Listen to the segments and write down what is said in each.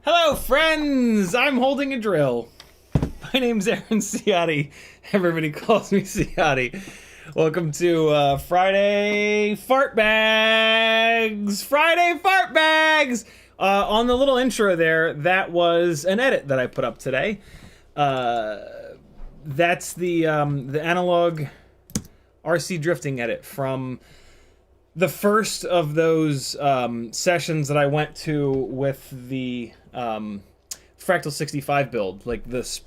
Hello, friends! I'm holding a drill. My name's Aaron Ciotti. Everybody calls me Ciotti. Welcome to Friday Fart Bags! Friday Fart Bags! On the little intro there, that was an edit that I put up today. That's the analog RC drifting edit from the first of those sessions that I went to with the Fractal 65 build, like this,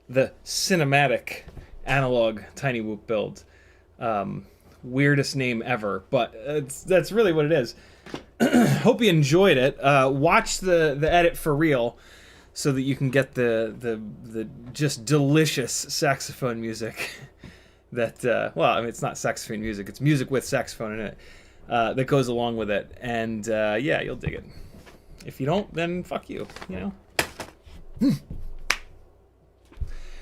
the cinematic analog Tiny Whoop build. Weirdest name ever, but that's really what it is. Hope you enjoyed it. Watch the edit for real, so that you can get the just delicious saxophone music. That well, I mean, it's not saxophone music; it's music with saxophone in it that goes along with it, and yeah, you'll dig it. If you don't, then fuck you. You know.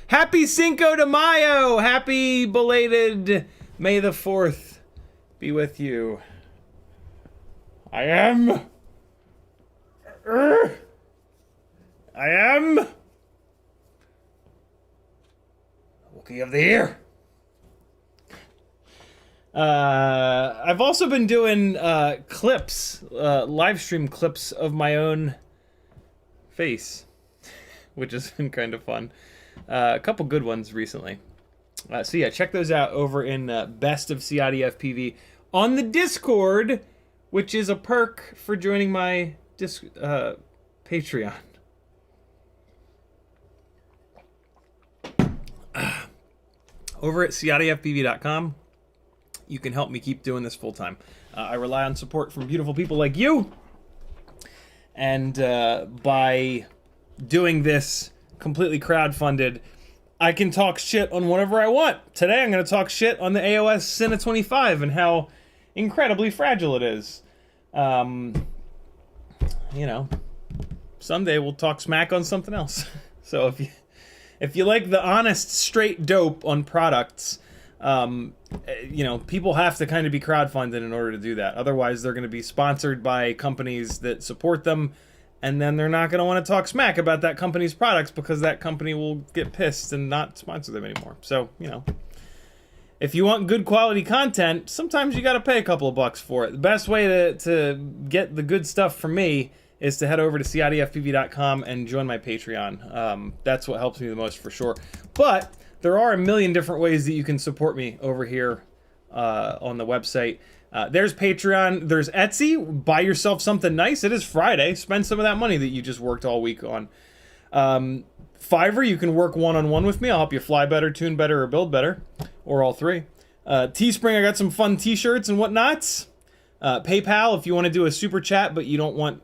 Happy Cinco de Mayo! Happy belated May the 4th be with you. I am Wookie of the Year. I've also been doing clips, live stream clips of my own face, which has been kind of fun. A couple good ones recently. So yeah, check those out over in Best of CiottiFPV on the Discord, which is a perk for joining my Patreon. Over at CiottiFPV.com, you can help me keep doing this full time. I rely on support from beautiful people like you, and by doing this completely crowdfunded, I can talk shit on whatever I want. Today I'm going to talk shit on the AOS Cine25 and how incredibly fragile it is. You know, someday we'll talk smack on something else. So if you like the honest, straight dope on products, you know, people have to kind of be crowdfunded in order to do that. Otherwise, they're going to be sponsored by companies that support them, and then they're not going to want to talk smack about that company's products because that company will get pissed and not sponsor them anymore. So, you know, if you want good quality content, sometimes you got to pay a couple of bucks for it. The best way to get the good stuff from me is to head over to CiottiFPV.com and join my Patreon. That's what helps me the most for sure. But there are a million different ways that you can support me over here on the website. There's Patreon, there's Etsy. Buy yourself something nice. It is Friday. Spend some of that money that you just worked all week on. Fiverr, you can work one-on-one with me. I'll help you fly better, tune better, or build better, or all three. Teespring, I got some fun t-shirts and whatnots. PayPal, if you want to do a super chat, but you don't want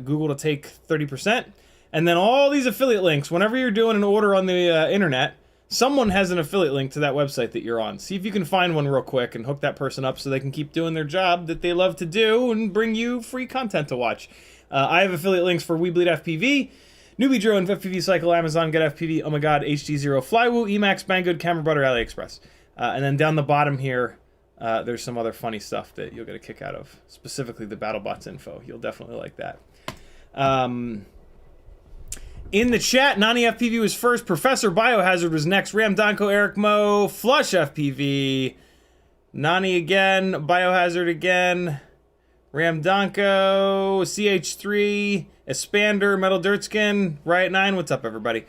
Google to take 30%. And then all these affiliate links. Whenever you're doing an order on the internet, someone has an affiliate link to that website that you're on. See if you can find one real quick and hook that person up so they can keep doing their job that they love to do and bring you free content to watch. I have affiliate links for We Bleed FPV, Newbie Drone, FPVCycle, Amazon, Get FPV, Oh My God, HD0, Flywoo, Emacs, Banggood, Camera Butter, AliExpress. And then down the bottom here, there's some other funny stuff that you'll get a kick out of. Specifically the BattleBots info. You'll definitely like that. In the chat, Nani FPV was first, Professor Biohazard was next, Ram Donko, Eric Mo, Flush FPV, Nani again, Biohazard again, Ram Donko, CH3, Expander, Metal Dirtskin, Riot9, what's up everybody?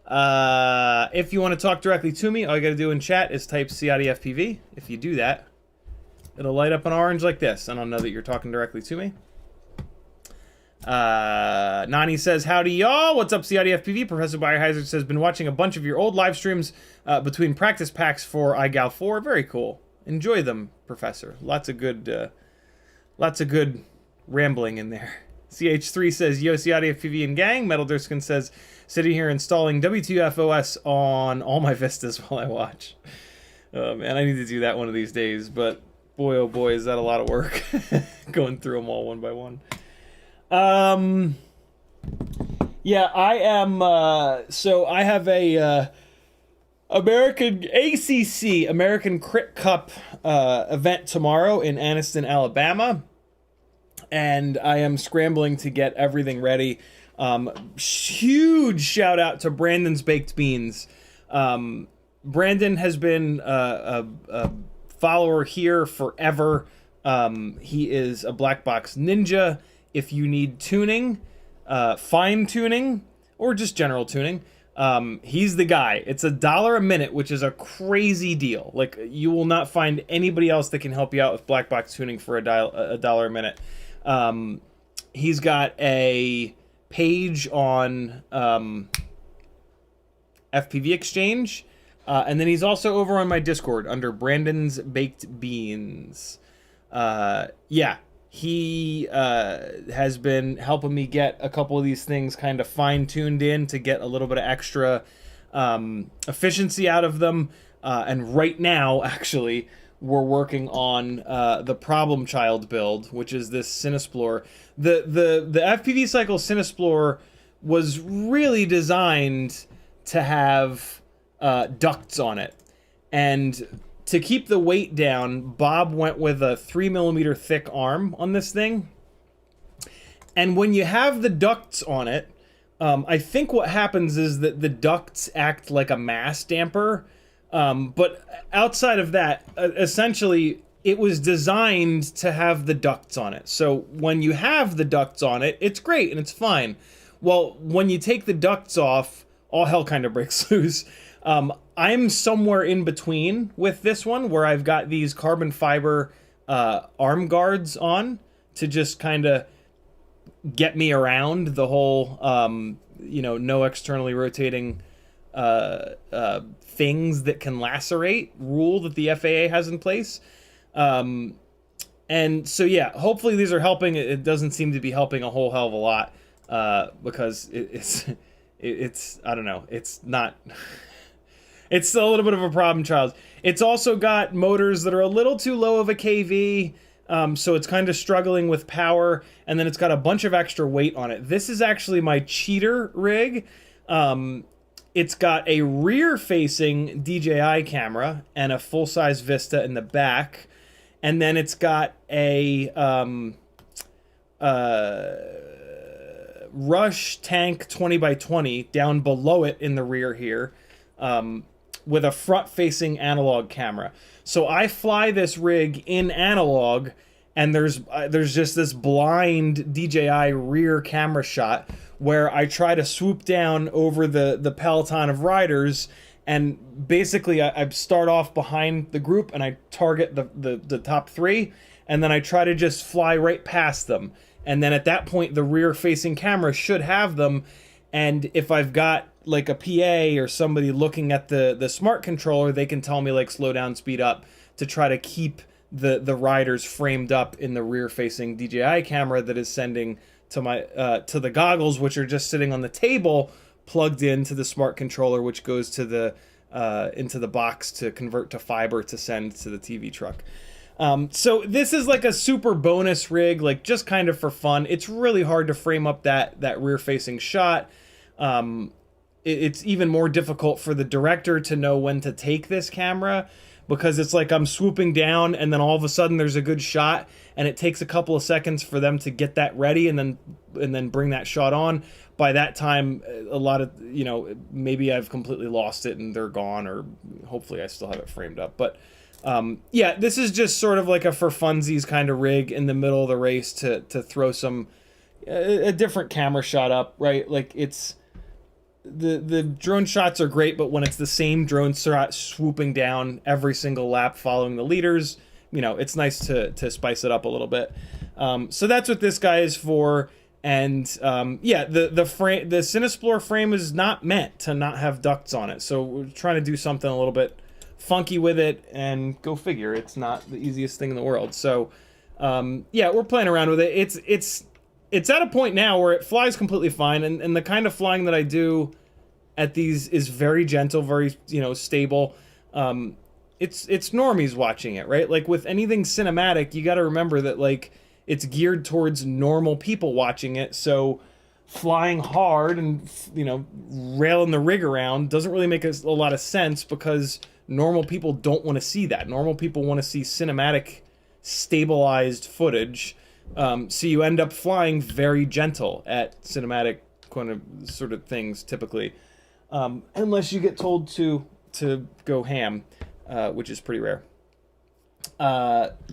If you want to talk directly to me, all you gotta do in chat is type CiottiFPV. If you do that, it'll light up an orange like this, and I'll know that you're talking directly to me. Nani says, howdy y'all, what's up CiottiFPV? Professor Biohazard says, been watching a bunch of your old live streams between practice packs for iGal4. Very cool. Enjoy them, Professor. Lots of good rambling in there. CH3 says, yo CiottiFPV and gang. Metal Durskin says, sitting here installing W2FOS on all my Vistas while I watch. Oh man, I need to do that one of these days, but boy oh boy is that a lot of work. Going through them all one by one. Yeah, I am, so I have a, American ACC, American Crit Cup, event tomorrow in Anniston, Alabama, and I am scrambling to get everything ready. Huge shout out to Brandon's Baked Beans. Brandon has been, a follower here forever. He is a black box ninja. If you need tuning, fine tuning, or just general tuning, he's the guy. It's $1 a minute, which is a crazy deal. Like, you will not find anybody else that can help you out with black box tuning for $1 a minute. He's got a page on FPV Exchange, and then he's also over on my Discord under Brandon's Baked Beans. Yeah. He has been helping me get a couple of these things kind of fine-tuned in to get a little bit of extra efficiency out of them. And right now, actually, we're working on the Problem Child build, which is this Cinesplore. The FPVCycle Cinesplore was really designed to have ducts on it. And to keep the weight down, Bob went with a 3mm thick arm on this thing. And when you have the ducts on it, I think what happens is that the ducts act like a mass damper. But outside of that, essentially, it was designed to have the ducts on it. So when you have the ducts on it, it's great and it's fine. Well, when you take the ducts off, all hell kind of breaks loose. I'm somewhere in between with this one, where I've got these carbon fiber arm guards on to just kind of get me around the whole, you know, no externally rotating things that can lacerate rule that the FAA has in place. And so, yeah, hopefully these are helping. It doesn't seem to be helping a whole hell of a lot, because it's I don't know, it's not, it's still a little bit of a problem child. It's also got motors that are a little too low of a KV, so it's kind of struggling with power, and then it's got a bunch of extra weight on it. This is actually my cheater rig. It's got a rear-facing DJI camera and a full-size Vista in the back, and then it's got a Rush Tank 20x20 down below it in the rear here, with a front-facing analog camera. So I fly this rig in analog, and there's just this blind DJI rear camera shot where I try to swoop down over the peloton of riders, and basically I start off behind the group and I target the top three, and then I try to just fly right past them. And then at that point, the rear-facing camera should have them, and if I've got like a PA or somebody looking at the smart controller, they can tell me like slow down, speed up, to try to keep the riders framed up in the rear-facing DJI camera that is sending to my to the goggles, which are just sitting on the table, plugged into the smart controller, which goes to the into the box to convert to fiber to send to the TV truck. So this is like a super bonus rig, like just kind of for fun. It's really hard to frame up that rear-facing shot. It's even more difficult for the director to know when to take this camera, because it's like I'm swooping down and then all of a sudden there's a good shot, and it takes a couple of seconds for them to get that ready and then bring that shot on. By that time, a lot of, you know, maybe I've completely lost it and they're gone, or hopefully I still have it framed up. But yeah, this is just sort of like a for funsies kind of rig in the middle of the race to throw some a different camera shot up, right? Like it's the drone shots are great, but when it's the same drone shot swooping down every single lap following the leaders, you know, it's nice to spice it up a little bit. So that's what this guy is for. And yeah, the Cinesplore frame is not meant to not have ducts on it, so we're trying to do something a little bit funky with it, and go figure, it's not the easiest thing in the world. So yeah, we're playing around with it. It's at a point now where it flies completely fine, and the kind of flying that I do at these is very gentle, very, you know, stable. It's normies watching it, right? Like with anything cinematic, you got to remember that like it's geared towards normal people watching it. So flying hard and, you know, railing the rig around doesn't really make a lot of sense, because normal people don't want to see that. Normal people want to see cinematic, stabilized footage. So you end up flying very gentle at cinematic kind of sort of things typically, unless you get told to go ham, which is pretty rare.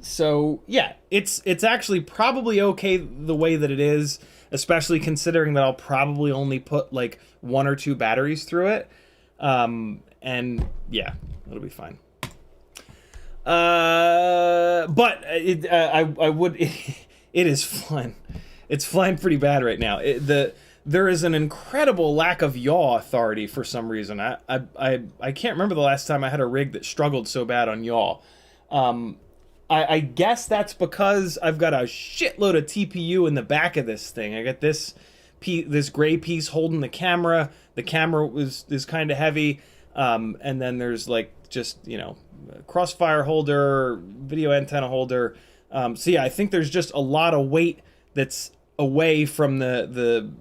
So yeah, it's actually probably okay the way that it is, especially considering that I'll probably only put like 1 or 2 batteries through it. And yeah, it'll be fine. But I would, it is flying. It's flying pretty bad right now. There is an incredible lack of yaw authority for some reason. I can't remember the last time I had a rig that struggled so bad on yaw. I guess that's because I've got a shitload of TPU in the back of this thing. I got this gray piece holding the camera. The camera is kind of heavy. And then there's like just, you know, crossfire holder, video antenna holder. So yeah, I think there's just a lot of weight that's away from the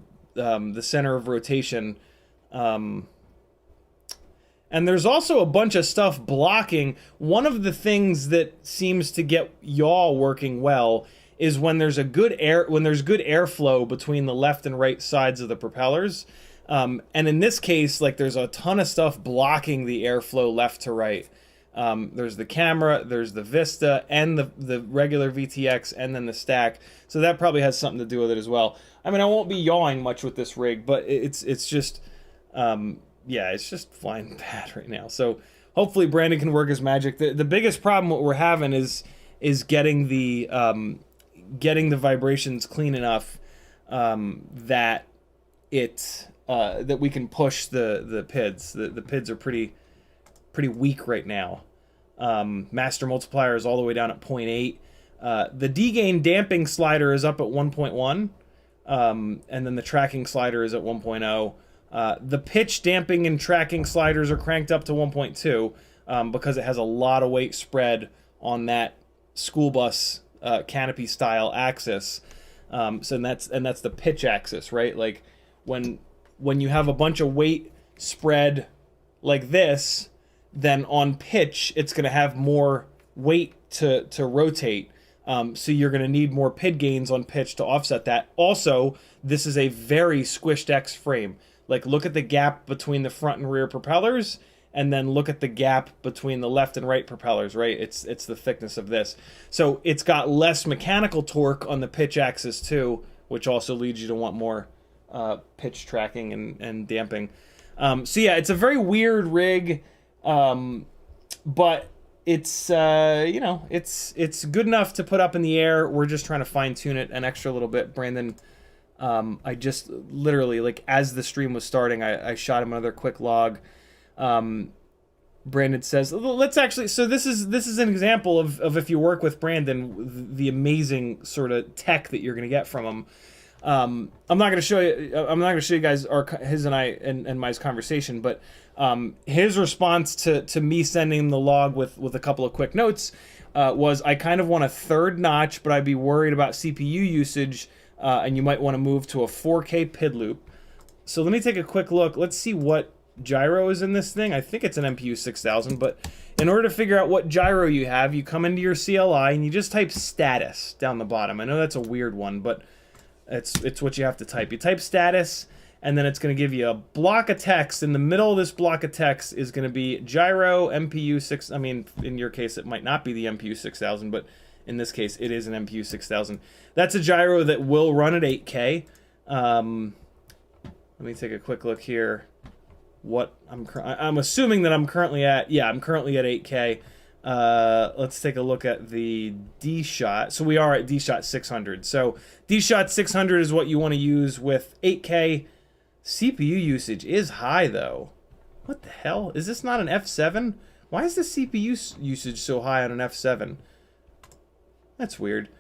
center of rotation. And there's also a bunch of stuff blocking. One of the things that seems to get yaw working well is when there's good airflow between the left and right sides of the propellers. And in this case, like there's a ton of stuff blocking the airflow left to right. There's the camera, there's the Vista, and the regular VTX, and then the stack. So that probably has something to do with it as well. I mean, I won't be yawing much with this rig, but it's just, yeah, it's just flying bad right now. So hopefully Brandon can work his magic. The biggest problem what we're having is getting the vibrations clean enough that that we can push the PIDs. The PIDs are pretty weak right now. Master multiplier is all the way down at 0.8. The D-gain damping slider is up at 1.1, and then the tracking slider is at 1.0. The pitch damping and tracking sliders are cranked up to 1.2 because it has a lot of weight spread on that school bus canopy style axis. So that's the pitch axis, right? Like when you have a bunch of weight spread like this, then on pitch it's going to have more weight to rotate. So you're going to need more PID gains on pitch to offset that. Also, this is a very squished X frame. Like, look at the gap between the front and rear propellers, and then look at the gap between the left and right propellers, right? It's the thickness of this. So it's got less mechanical torque on the pitch axis too, which also leads you to want more pitch tracking and damping. So yeah, it's a very weird rig, but it's you know, it's good enough to put up in the air. We're just trying to fine tune it an extra little bit. Brandon, I just literally, like, as the stream was starting, I shot him another quick log. Brandon says, let's actually, so this is an example of if you work with Brandon, the amazing sort of tech that you're going to get from him. I'm not going to show you guys his and I and my conversation, but his response to me sending him the log with a couple of quick notes was, I kind of want a third notch, but I'd be worried about CPU usage, and you might want to move to a 4K PID loop. So let me take a quick look. Let's see what gyro is in this thing. I think it's an MPU 6000, but in order to figure out what gyro you have, you come into your CLI and you just type status down the bottom. I know that's a weird one, but it's what you have to type. You type status, and then it's going to give you a block of text. In the middle of this block of text is going to be gyro MPU 6. I mean, in your case, it might not be the MPU 6000, but in this case, it is an MPU 6000. That's a gyro that will run at 8K. Let me take a quick look here. What I'm assuming that I'm currently at. Yeah, I'm currently at 8K. Let's take a look at the D-Shot. So we are at D-Shot 600. So D-Shot 600 is what you want to use with 8K. CPU usage is high, though. What the hell? Is this not an F7? Why is the CPU usage so high on an F7? That's weird.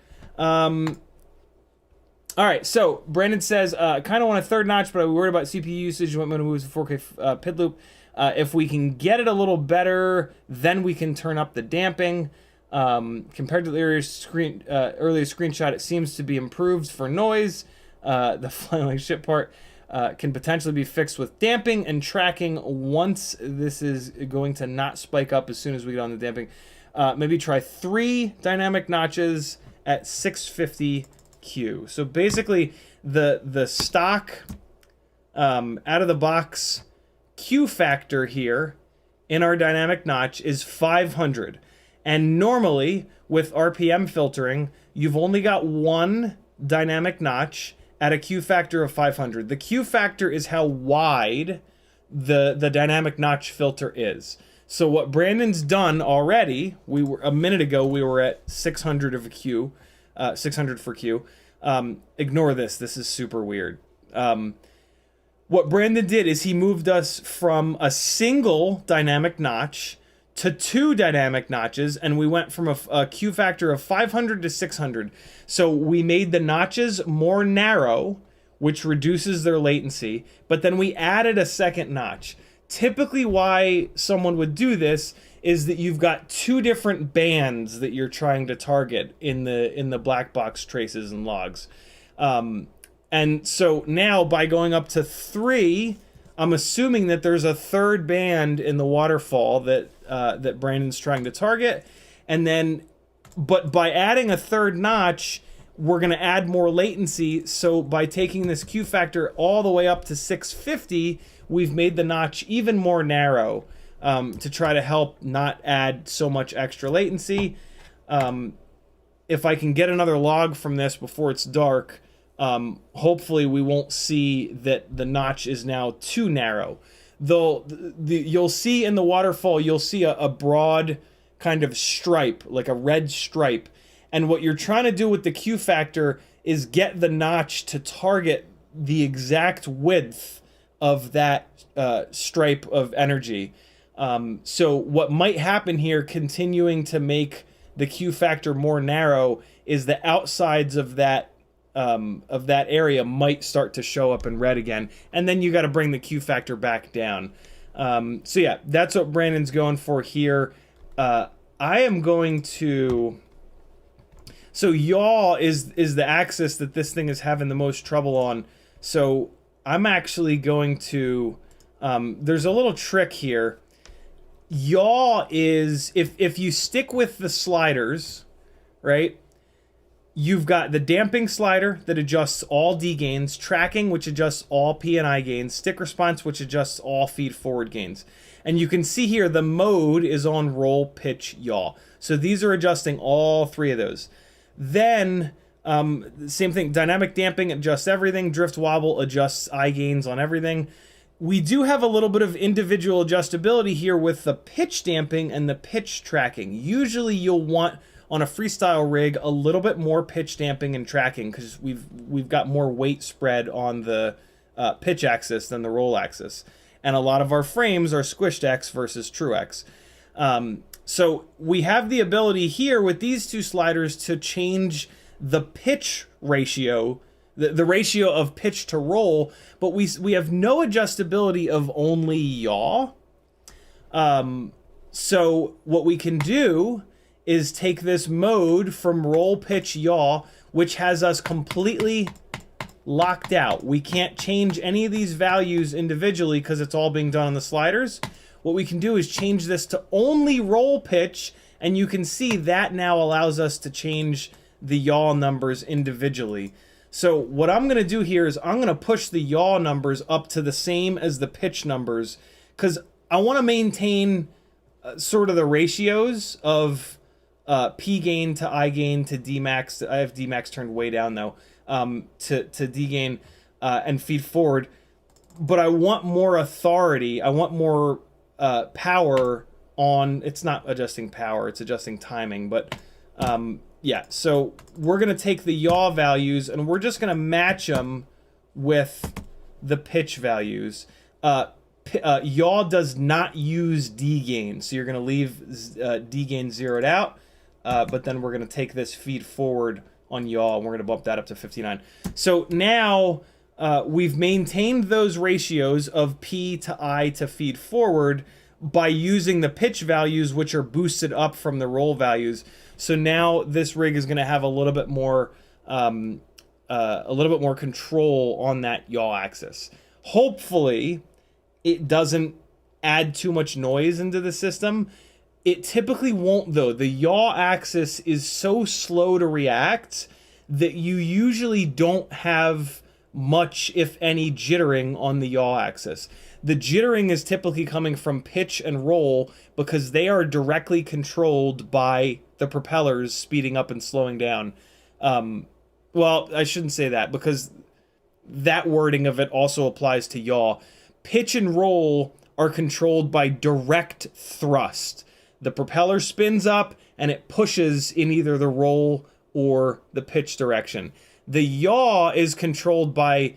All right, so Brandon says, kind of want a third notch, but I'm worried about CPU usage. I'm going to move to 4K PID loop. If we can get it a little better, then we can turn up the damping. Compared to the earlier screenshot, it seems to be improved for noise. The flying like shit part can potentially be fixed with damping and tracking once this is going to not spike up as soon as we get on the damping. Maybe try 3 dynamic notches at 650 Q. So basically, the stock out of the box Q factor here in our dynamic notch is 500, and normally with RPM filtering, you've only got one dynamic notch at a Q factor of 500. The Q factor is how wide the dynamic notch filter is. So what Brandon's done already, a minute ago we were at 600 of a Q, 600 for Q. Ignore this. This is super weird. What Brandon did is he moved us from a single dynamic notch to 2 dynamic notches, and we went from a Q factor of 500 to 600. So we made the notches more narrow, which reduces their latency, but then we added a second notch. Typically why someone would do this is that you've got 2 different bands that you're trying to target in the black box traces and logs. And so now by going up to 3, I'm assuming that there's a third band in the waterfall that Brandon's trying to target. And then, but by adding a third notch, we're going to add more latency. So by taking this Q factor all the way up to 650, we've made the notch even more narrow. to try to help not add so much extra latency. If I can get another log from this before it's dark, hopefully we won't see that the notch is now too narrow. Though you'll see in the waterfall, you'll see a broad kind of stripe, like a red stripe. And what you're trying to do with the Q factor is get the notch to target the exact width of that stripe of energy. So what might happen here, continuing to make the Q factor more narrow, is the outsides of that area might start to show up in red again, and then you got to bring the Q factor back down. So yeah, that's what Brandon's going for here. I am going to. So yaw is the axis that this thing is having the most trouble on. So I'm actually going to. There's a little trick here. Yaw is if you stick with the sliders, right? You've got the damping slider that adjusts all D gains, tracking, which adjusts all P and I gains, stick response, which adjusts all feed forward gains. And you can see here the mode is on roll, pitch, yaw. So these are adjusting all three of those. Then, same thing, dynamic damping adjusts everything, drift wobble adjusts I gains on everything. We do have a little bit of individual adjustability here with the pitch damping and the pitch tracking. Usually you'll want, on a freestyle rig, a little bit more pitch damping and tracking because we've got more weight spread on the pitch axis than the roll axis. And a lot of our frames are squished X versus true X. So we have the ability here with these two sliders to change the pitch ratio, the ratio of pitch to roll, but we have no adjustability of only yaw. So what we can do is take this mode from roll, pitch, yaw, which has us completely locked out. We can't change any of these values individually because it's all being done on the sliders. What we can do is change this to only roll pitch, and you can see that now allows us to change the yaw numbers individually. So what I'm going to do here is I'm going to push the yaw numbers up to the same as the pitch numbers because I want to maintain sort of the ratios of P gain to I gain to D max. I have D max turned way down though, to D gain and feed forward. But I want more authority. I want more power on. It's not adjusting power. It's adjusting timing. But yeah, so we're going to take the yaw values and we're just going to match them with the pitch values. Yaw does not use D gain, so you're going to leave D gain zeroed out. But then we're going to take this feed forward on yaw, and we're going to bump that up to 59. So now we've maintained those ratios of P to I to feed forward by using the pitch values, which are boosted up from the roll values. So now this rig is going to have a little bit more control on that yaw axis. Hopefully, it doesn't add too much noise into the system. It typically won't, though. The yaw axis is so slow to react that you usually don't have much, if any, jittering on the yaw axis. The jittering is typically coming from pitch and roll because they are directly controlled by the propellers speeding up and slowing down. Well, I shouldn't say that because that wording of it also applies to yaw. Pitch and roll are controlled by direct thrust. The propeller spins up and it pushes in either the roll or the pitch direction. The yaw is controlled by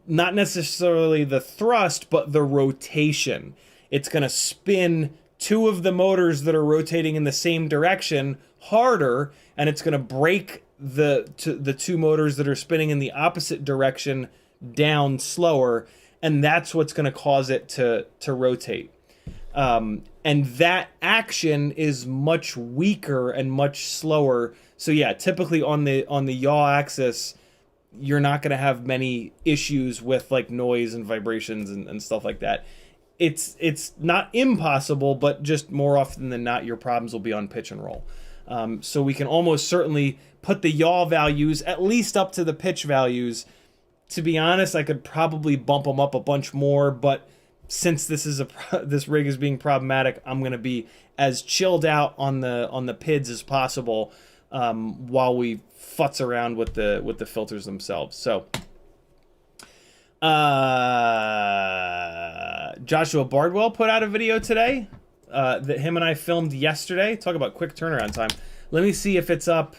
not necessarily the thrust, but the rotation. It's going to spin two of the motors that are rotating in the same direction harder, and it's going to break the two motors that are spinning in the opposite direction down slower, and that's what's going to cause it to rotate. And that action is much weaker and much slower. So yeah, typically on the yaw axis, you're not going to have many issues with like noise and vibrations and stuff like that. It's not impossible, but just more often than not, your problems will be on pitch and roll. So we can almost certainly put the yaw values at least up to the pitch values. To be honest, I could probably bump them up a bunch more, but since this rig is being problematic, I'm gonna be as chilled out on the PIDs as possible while we futz around with the filters themselves. So Joshua Bardwell put out a video today that him and I filmed yesterday. Talk about quick turnaround time. Let me see if it's up.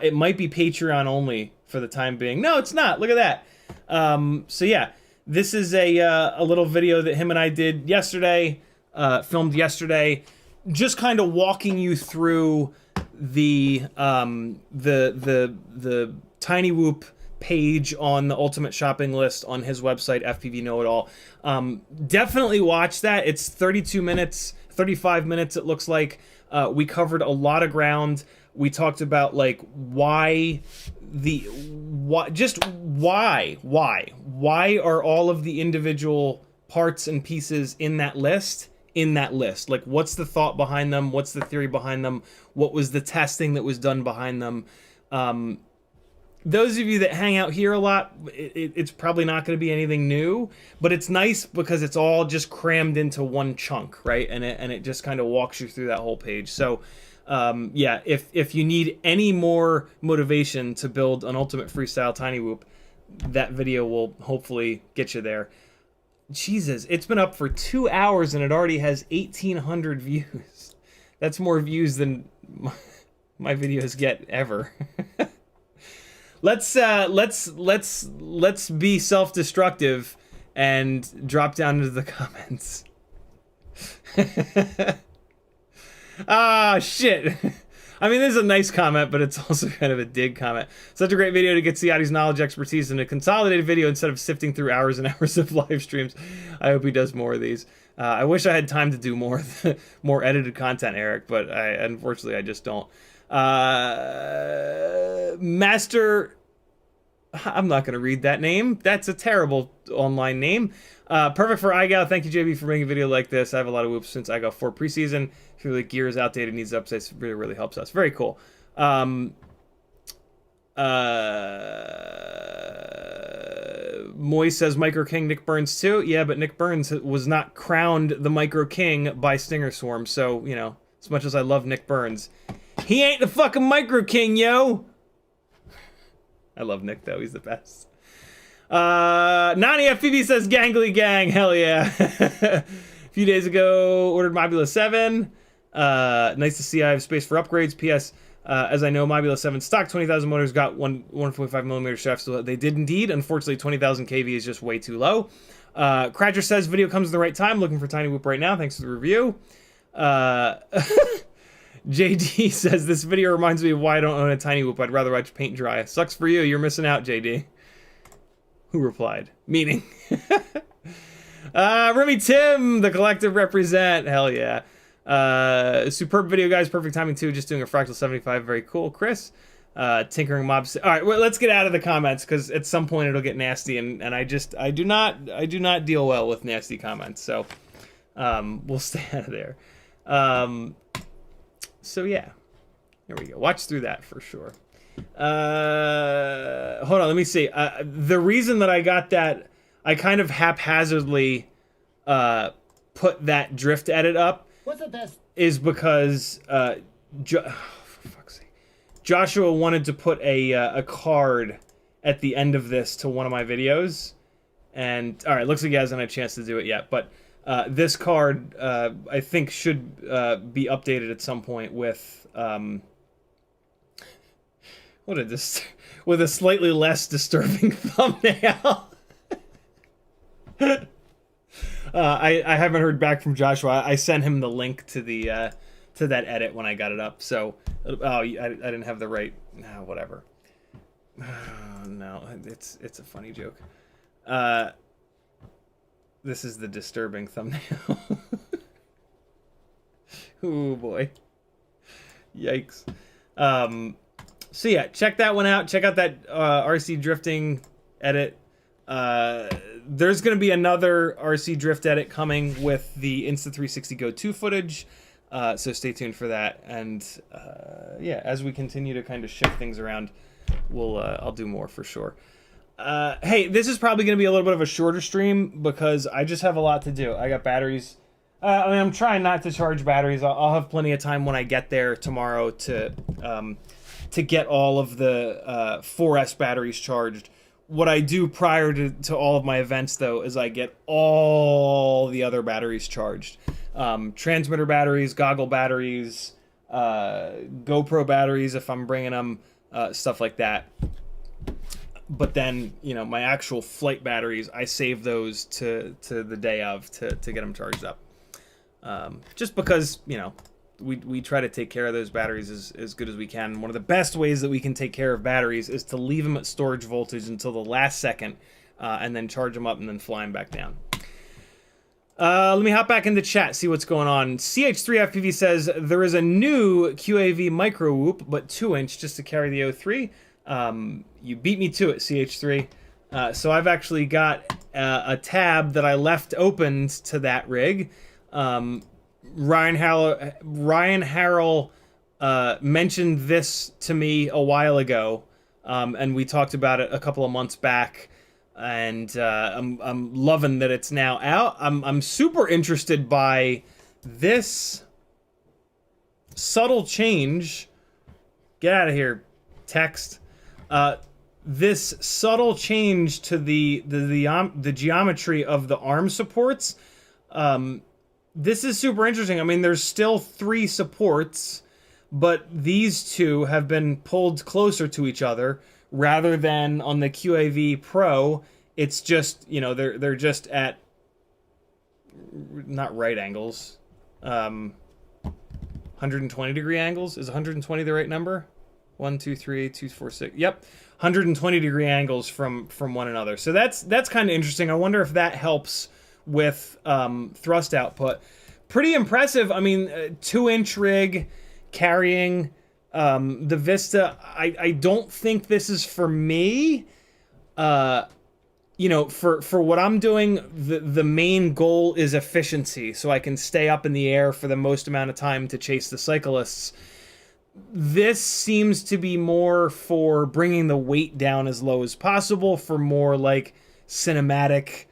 It might be Patreon only for the time being. No, it's not. Look at that. So yeah, this is a little video that him and I did yesterday, filmed yesterday, just kind of walking you through the Tiny Whoop page on the Ultimate Shopping List on his website, FPV Know It All. Definitely watch that. It's 32 minutes, 35 minutes it looks like. We covered a lot of ground. We talked about like why are all of the individual parts and pieces in that list? Like, what's the thought behind them? What's the theory behind them? What was the testing that was done behind them? Those of you that hang out here a lot, it's probably not going to be anything new, but it's nice because it's all just crammed into one chunk, right? And it just kind of walks you through that whole page. So, yeah, if you need any more motivation to build an ultimate freestyle Tiny Whoop, that video will hopefully get you there. Jesus, it's been up for 2 hours and it already has 1,800 views. That's more views than my videos get ever. Let's be self-destructive and drop down into the comments. Ah, shit. I mean, this is a nice comment, but it's also kind of a dig comment. Such a great video to get Ciotti's knowledge, expertise in a consolidated video instead of sifting through hours and hours of live streams. I hope he does more of these. I wish I had time to do more edited content, Eric, but unfortunately I just don't. Master... I'm not going to read that name. That's a terrible online name. Perfect for iGal. Thank you, JB, for making a video like this. I have a lot of whoops since iGal 4 preseason. If your gear is outdated, needs updates, it really helps us. Very cool. Moy says Micro King, Nick Burns too. Yeah, but Nick Burns was not crowned the Micro King by Stinger Swarm. So, you know, as much as I love Nick Burns, he ain't the fucking Micro King, yo. I love Nick, though. He's the best. Nani FPV says, Gangly Gang. Hell yeah. A few days ago, ordered Mobula 7. Nice to see I have space for upgrades. P.S. As I know, Mobula 7 stock 20,000 motors got 1.5mm shafts. So they did indeed. Unfortunately, 20,000 kV is just way too low. Cratcher says, video comes at the right time. Looking for Tiny Whoop right now. Thanks for the review. JD says, this video reminds me of why I don't own a Tiny Whoop. I'd rather watch paint dry. Sucks for you. You're missing out, JD. Who replied? Meaning. Remy Tim, the collective represent. Hell yeah. Superb video, guys. Perfect timing, too. Just doing a Fractal 75. Very cool. Chris. Tinkering Mobs. All right, well, let's get out of the comments because at some point it'll get nasty, and I do not deal well with nasty comments. So we'll stay out of there. So yeah, here we go. Watch through that for sure. Hold on, let me see. The reason that I got that, I kind of haphazardly put that drift edit up. What's the best? Is because for fuck's sake, Joshua wanted to put a card at the end of this to one of my videos, and all right, looks like he hasn't had a chance to do it yet, but. This card, I think, should be updated at some point with with a slightly less disturbing thumbnail. I haven't heard back from Joshua. I sent him the link to the to that edit when I got it up. So, I didn't have the right. Whatever. No, it's a funny joke. This is the disturbing thumbnail. Oh boy. Yikes. So yeah, check that one out. Check out that RC drifting edit. There's going to be another RC drift edit coming with the Insta360 Go 2 footage. So stay tuned for that. And yeah, as we continue to kind of shift things around, I'll do more for sure. Hey, this is probably going to be a little bit of a shorter stream because I just have a lot to do. I got batteries. I mean, I'm trying not to charge batteries. I'll have plenty of time when I get there tomorrow to get all of the 4S batteries charged. What I do prior to all of my events, though, is I get all the other batteries charged. Transmitter batteries, goggle batteries, GoPro batteries if I'm bringing them, stuff like that. But then, you know, my actual flight batteries, I save those to the day of to get them charged up. Just because, you know, we try to take care of those batteries as good as we can. One of the best ways that we can take care of batteries is to leave them at storage voltage until the last second, and then charge them up and then fly them back down. Let me hop back into chat, see what's going on. CH3FPV says, there is a new QAV micro whoop, but 2-inch just to carry the O3. You beat me to it, CH3. So I've actually got a tab that I left opened to that rig. Ryan Harrell mentioned this to me a while ago, and we talked about it a couple of months back, and I'm loving that it's now out. I'm super interested by this subtle change. Get out of here, text. This subtle change to the geometry of the arm supports. This is super interesting. I mean, there's still 3 supports, but these 2 have been pulled closer to each other rather than on the QAV-PRO. It's just, you know, they're just at not right angles. 120 degree angles. Is 120 the right number? 1, 2, 3, 2, 4, 6. Yep. 120 degree angles from one another. So that's kind of interesting. I wonder if that helps with thrust output. Pretty impressive. I mean, 2-inch rig carrying the Vista. I don't think this is for me. You know, for what I'm doing, the main goal is efficiency, so I can stay up in the air for the most amount of time to chase the cyclists. This seems to be more for bringing the weight down as low as possible, for more like cinematic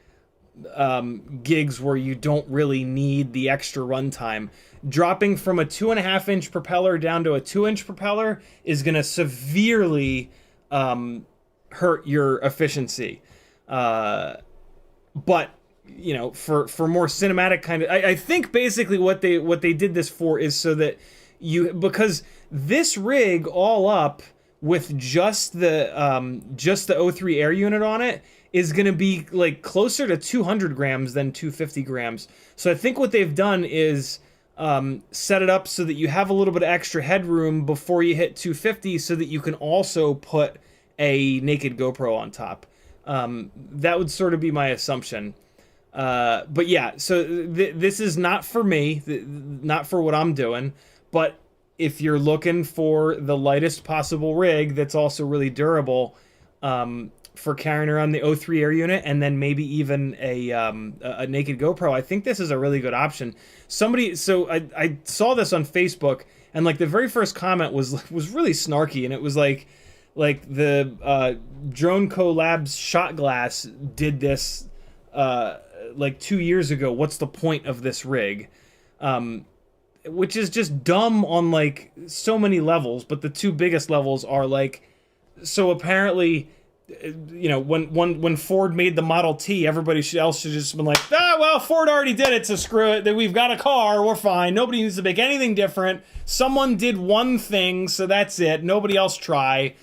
gigs where you don't really need the extra runtime. Dropping from a 2.5-inch propeller down to a 2-inch propeller is going to severely hurt your efficiency. But you know, for more cinematic kind of, I think basically what they did this for is so that because this rig all up with just the O3 air unit on it is going to be like closer to 200 grams than 250 grams. So I think what they've done is set it up so that you have a little bit of extra headroom before you hit 250, so that you can also put a naked GoPro on top. That would sort of be my assumption. But yeah, so this is not for me, not for what I'm doing, but if you're looking for the lightest possible rig that's also really durable, for carrying around the O3 air unit and then maybe even a naked GoPro, I think this is a really good option. So I saw this on Facebook, and like the very first comment was really snarky, and it was like the Drone Co Labs shot glass did this like 2 years ago. What's the point of this rig? Which is just dumb on like so many levels, but the 2 biggest levels are like, so apparently, you know, when Ford made the Model T, everybody else should just been like, well, Ford already did it, so screw it. We've got a car, we're fine. Nobody needs to make anything different. Someone did one thing, so that's it. Nobody else try,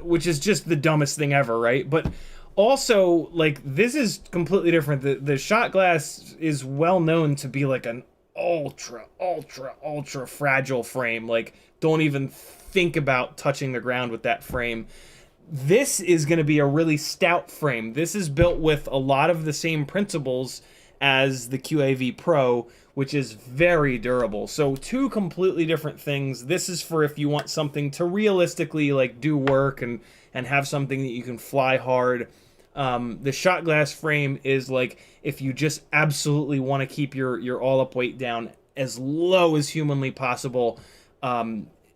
which is just the dumbest thing ever, right? But also, like, this is completely different. The shot glass is well known to be like an ultra fragile frame. Like, don't even think about touching the ground with that frame. This is going to be a really stout frame. This is built with a lot of the same principles as the QAV-PRO, which is very durable. So 2 completely different things. This is for if you want something to realistically like do work and have something that you can fly hard. The shot glass frame is like if you just absolutely want to keep your all-up weight down as low as humanly possible.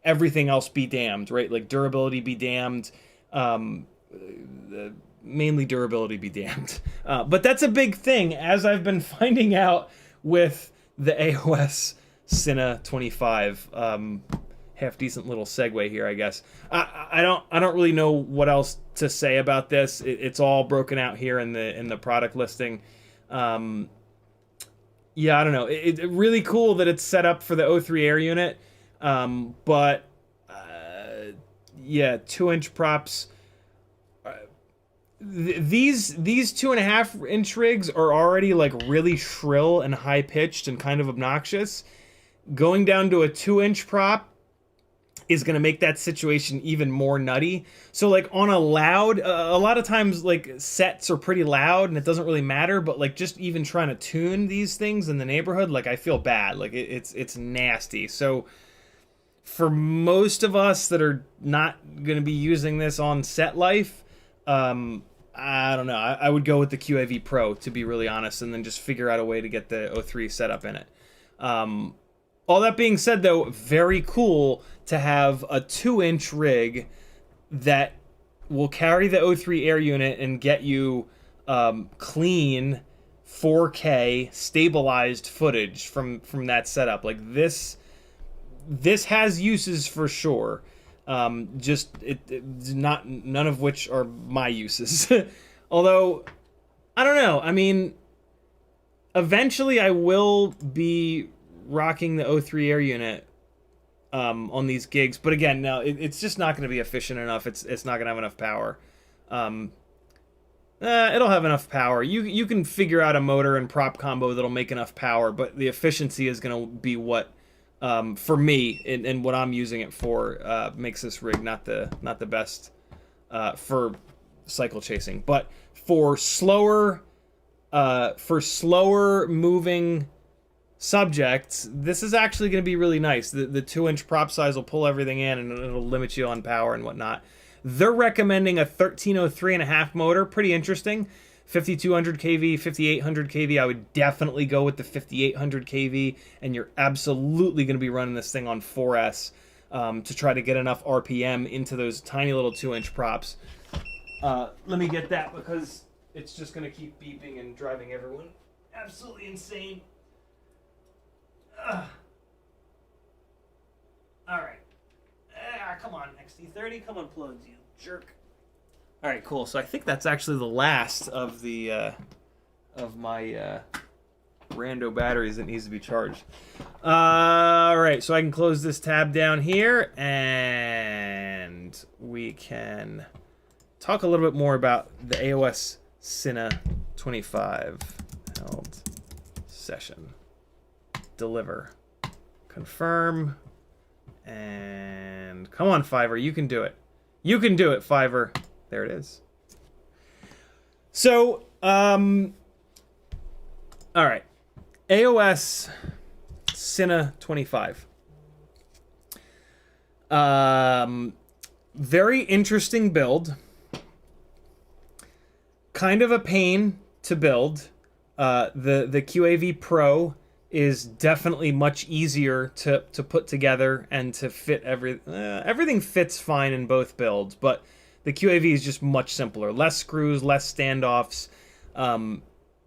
Everything else be damned, right? Like durability be damned. mainly durability be damned. But that's a big thing, as I've been finding out with the AOS Cine25. Half decent little segue here, I guess. I don't really know what else to say about this. It's all broken out here in the product listing. Yeah, I don't know. It's really cool that it's set up for the O3 air unit, but yeah, 2-inch props. These 2.5-inch rigs are already like really shrill and high pitched and kind of obnoxious. Going down to a 2-inch prop is going to make that situation even more nutty. So like on a loud, a lot of times like sets are pretty loud and it doesn't really matter, but like just even trying to tune these things in the neighborhood, like I feel bad. Like it's nasty. So for most of us that are not going to be using this on set life, I don't know. I would go with the QAV-PRO, to be really honest, and then just figure out a way to get the O3 set up in it. All that being said, though, very cool to have a 2-inch rig that will carry the O3 air unit and get you clean 4K stabilized footage from that setup. Like this has uses for sure. Just none of which are my uses. Although I don't know. I mean, eventually I will be rocking the O3 air unit on these gigs, but again, no, it's just not going to be efficient enough. It's not going to have enough power. It'll have enough power. You can figure out a motor and prop combo that'll make enough power, but the efficiency is going to be what, for me and what I'm using it for, makes this rig not the best for cycle chasing. But for slower moving subjects, this is actually going to be really nice. The 2-inch prop size will pull everything in and it'll limit you on power and whatnot. They're recommending a 1303.5 motor. Pretty interesting. 5200 kV, 5800 kV. I would definitely go with the 5800 kV, and you're absolutely going to be running this thing on 4S to try to get enough RPM into those tiny little 2-inch props. Let me get that because it's just going to keep beeping and driving everyone absolutely insane. All right. Come on, XT30. Come on, plugs, you jerk. All right, cool. So I think that's actually the last of the of my rando batteries that needs to be charged. All right, so I can close this tab down here, and we can talk a little bit more about the AOS Cine25 held session. Deliver, confirm, and come on, Fiverr, you can do it. You can do it, Fiverr. There it is. So, all right, AOS Cine25. Very interesting build. Kind of a pain to build. The QAV-PRO is definitely much easier to put together and to fit everything fits fine in both builds, but the QAV is just much simpler. Less screws, less standoffs.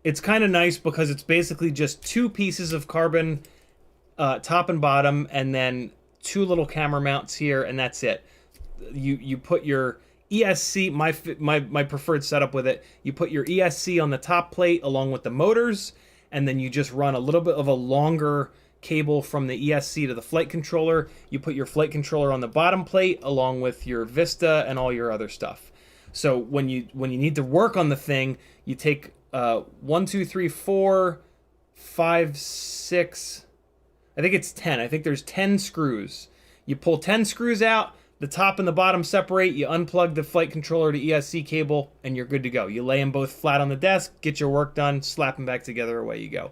It's kind of nice because it's basically just 2 pieces of carbon, top and bottom, and then 2 little camera mounts here, and that's it. You put your ESC, my preferred setup with it, you put your ESC on the top plate along with the motors, and then you just run a little bit of a longer cable from the ESC to the flight controller. You put your flight controller on the bottom plate along with your Vista and all your other stuff. So when you need to work on the thing, you take 1, 2, 3, 4, 5, 6, I think it's 10. I think there's 10 screws. You pull 10 screws out, the top and the bottom separate, you unplug the flight controller to ESC cable, and you're good to go. You lay them both flat on the desk, get your work done, slap them back together, away you go.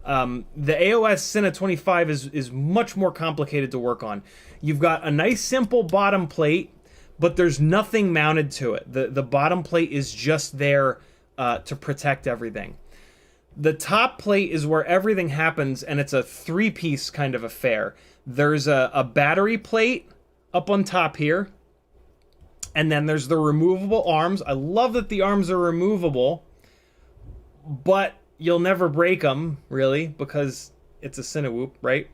The AOS Cine25 is much more complicated to work on. You've got a nice simple bottom plate, but there's nothing mounted to it. The bottom plate is just there to protect everything. The top plate is where everything happens, and it's a 3-piece kind of affair. There's a battery plate up on top here. And then there's the removable arms. I love that the arms are removable, but you'll never break them, really, because it's a Cinewoop, right?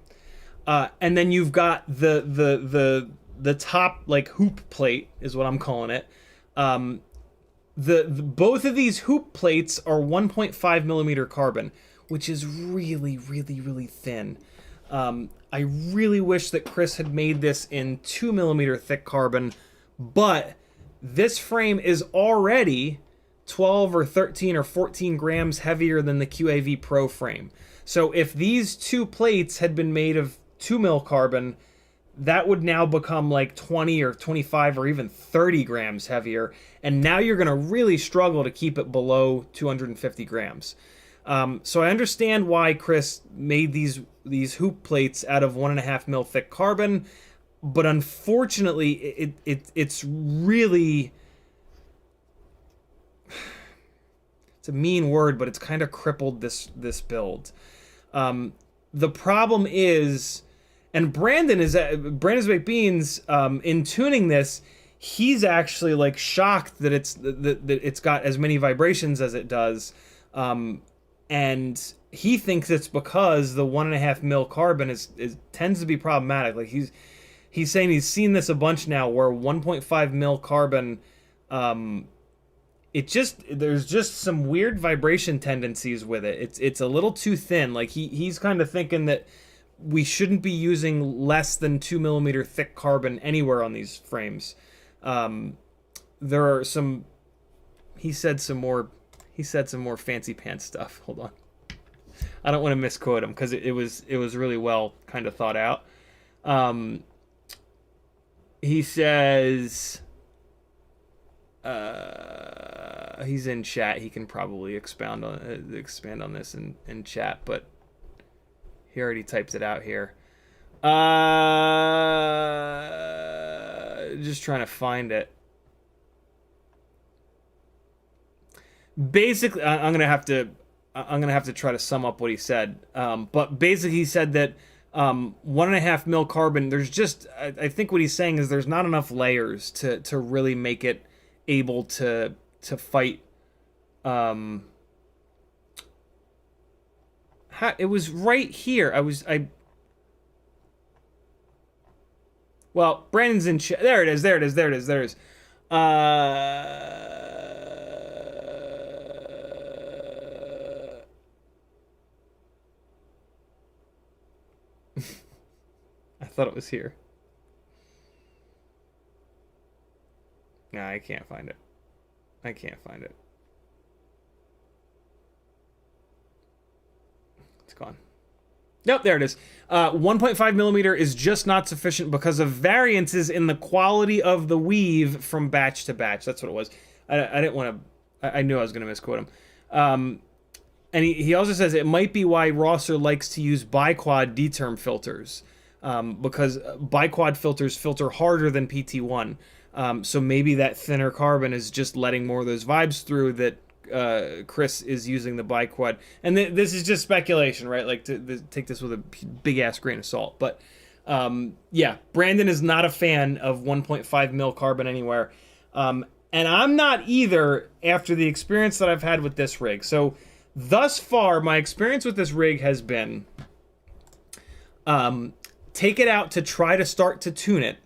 And then you've got the top, like, hoop plate, is what I'm calling it. Both of these hoop plates are 1.5 millimeter carbon, which is really, really, really thin. I really wish that Chris had made this in 2 millimeter thick carbon, but this frame is already 12 or 13 or 14 grams heavier than the QAV-PRO frame. So if these two plates had been made of 2 mil carbon, that would now become like 20 or 25 or even 30 grams heavier. And now you're going to really struggle to keep it below 250 grams. So I understand why Chris made these hoop plates out of 1.5 mil thick carbon, but unfortunately it's really, it's a mean word, but it's kind of crippled this build. The problem is, and Brandon's Baked Beans, in tuning this, he's actually like shocked that it's got as many vibrations as it does, and he thinks it's because the 1.5 mil carbon tends to be problematic. Like he's saying he's seen this a bunch now, where 1.5 mil carbon, there's just some weird vibration tendencies with it. It's a little too thin. Like he's kind of thinking that we shouldn't be using less than 2 millimeter thick carbon anywhere on these frames. There are some. He said some more fancy pants stuff. Hold on. I don't want to misquote him because it was really well kind of thought out. He says, he's in chat. He can probably expand on this in chat, but he already typed it out here. Just trying to find it. Basically, I'm gonna have to try to sum up what he said. But basically, he said that 1.5 mil carbon. There's just, I think what he's saying is there's not enough layers to really make it able to fight. It was right here. Well, Brandon's in chat. There it is. I thought it was here. No, I can't find it. It's gone. Nope, there it is. 1.5 millimeter is just not sufficient because of variances in the quality of the weave from batch to batch. That's what it was. I didn't want to. I knew I was going to misquote him. And he also says it might be why Rosser likes to use biquad D-term filters, because biquad filters filter harder than PT1. So maybe that thinner carbon is just letting more of those vibes through that Chris is using the biquad. And this is just speculation, right? Like, take this with a big-ass grain of salt. But, yeah, Brandon is not a fan of 1.5 mil carbon anywhere. And I'm not either after the experience that I've had with this rig. So, thus far, my experience with this rig has been take it out to try to start to tune it.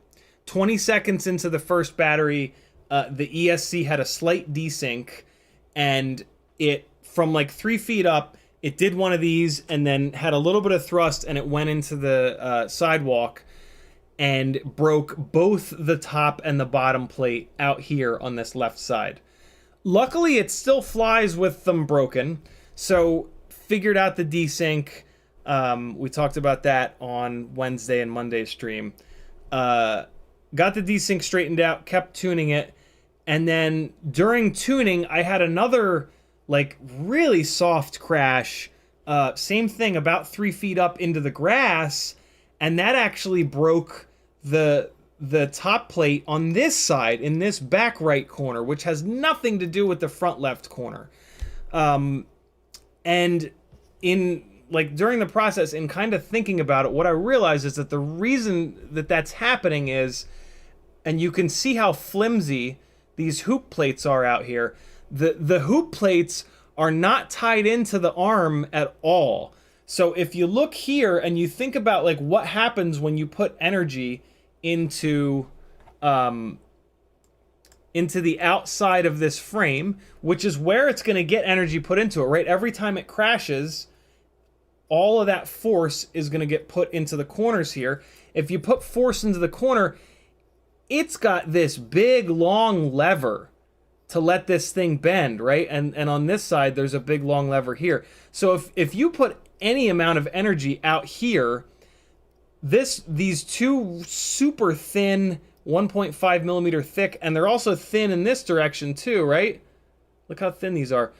20 seconds into the first battery, the ESC had a slight desync, and it, from like 3 feet up, it did one of these and then had a little bit of thrust, and it went into the sidewalk and broke both the top and the bottom plate out here on this left side. Luckily, it still flies with them broken, so figured out the desync. We talked about that on Wednesday and Monday's stream. Got the desync straightened out, kept tuning it, and then during tuning, I had another like really soft crash. Same thing, about 3 feet up into the grass, and that actually broke the top plate on this side in this back right corner, which has nothing to do with the front left corner. And in like during the process, in kind of thinking about it, what I realized is that the reason that that's happening is and you can see how flimsy these hoop plates are out here. The hoop plates are not tied into the arm at all. So if you look here and you think about like what happens when you put energy into the outside of this frame, which is where it's going to get energy put into it, right? Every time it crashes, all of that force is going to get put into the corners here. If you put force into the corner, it's got this big long lever to let this thing bend, right? And on this side, there's a big long lever here. So if you put any amount of energy out here, these two super thin 1.5 millimeter thick, and they're also thin in this direction too, right? Look how thin these are.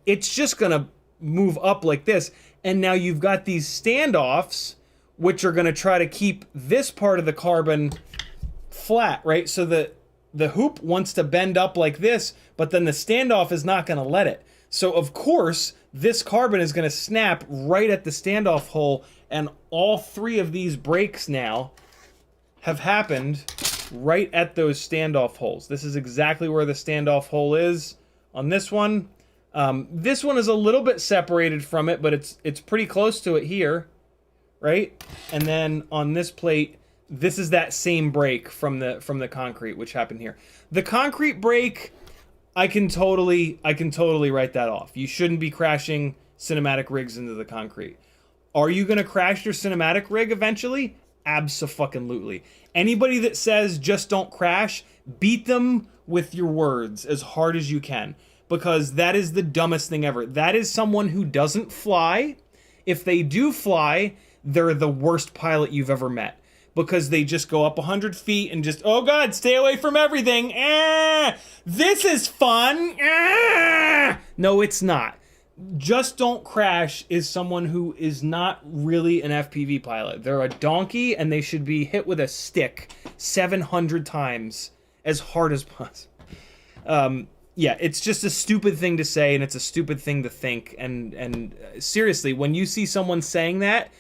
It's just gonna move up like this, and now you've got these standoffs, which are gonna try to keep this part of the carbon flat, right? So the hoop wants to bend up like this, but then the standoff is not gonna let it. So of course, this carbon is gonna snap right at the standoff hole, and all three of these breaks now have happened right at those standoff holes. This is exactly where the standoff hole is on this one. This one is a little bit separated from it, but it's pretty close to it here, right? And then on this plate, this is that same break from the concrete, which happened here. The concrete break, I can totally write that off. You shouldn't be crashing cinematic rigs into the concrete. Are you gonna crash your cinematic rig eventually? Abso-fucking-lutely. Anybody that says just don't crash, beat them with your words as hard as you can, because that is the dumbest thing ever. That is someone who doesn't fly. If they do fly, they're the worst pilot you've ever met, because they just go up 100 feet and just, oh god, stay away from everything. This is fun. No, it's not. Just don't crash is someone who is not really an FPV pilot. They're a donkey, and they should be hit with a stick 700 times as hard as possible. Yeah, it's just a stupid thing to say, and it's a stupid thing to think. And seriously, when you see someone saying that,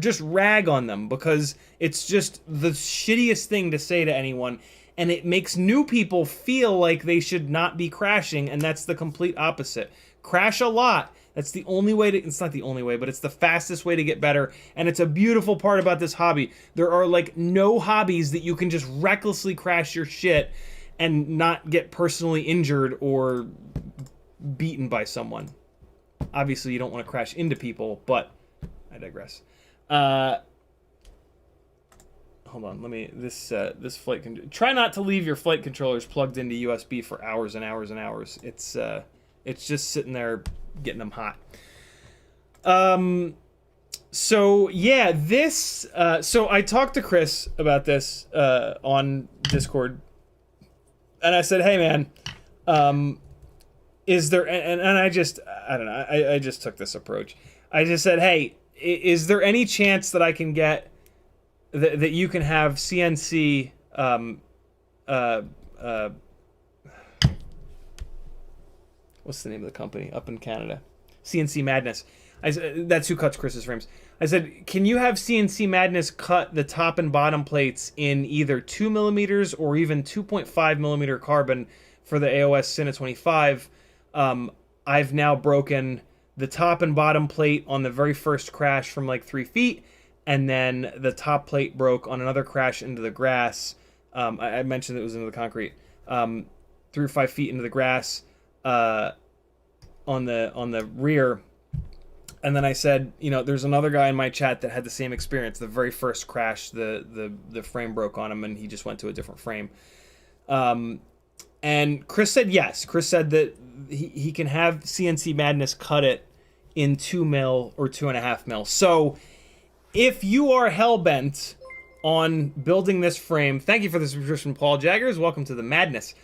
just rag on them, because it's just the shittiest thing to say to anyone, and it makes new people feel like they should not be crashing, and that's the complete opposite. Crash a lot. That's the only way to, it's not the only way, but it's the fastest way to get better, and it's a beautiful part about this hobby. There are like no hobbies that you can just recklessly crash your shit and not get personally injured or beaten by someone. Obviously, you don't want to crash into people, but I digress. Hold on, let me, this flight, try not to leave your flight controllers plugged into USB for hours and hours and hours. It's just sitting there getting them hot. So yeah, this, so I talked to Chris about this, on Discord, and I said, hey man, is there, and I don't know, I just took this approach. I just said, hey, is there any chance that I can get, that you can have CNC, what's the name of the company up in Canada? CNC Madness. I said, that's who cuts Chris's frames. I said, can you have CNC Madness cut the top and bottom plates in either 2 millimeters or even 2.5 millimeter carbon for the AOS Cine25? I've now broken the top and bottom plate on the very first crash from like 3 feet, and then the top plate broke on another crash into the grass. I mentioned it was into the concrete. 3 or 5 feet into the grass. On the rear, and then I said, you know, there's another guy in my chat that had the same experience. The very first crash, the frame broke on him, and he just went to a different frame. And Chris said yes. Chris said that he can have CNC Madness cut it in 2 mil or 2.5 mil. So if you are hell-bent on building this frame, thank you for the subscription, Paul Jaggers. Welcome to the madness.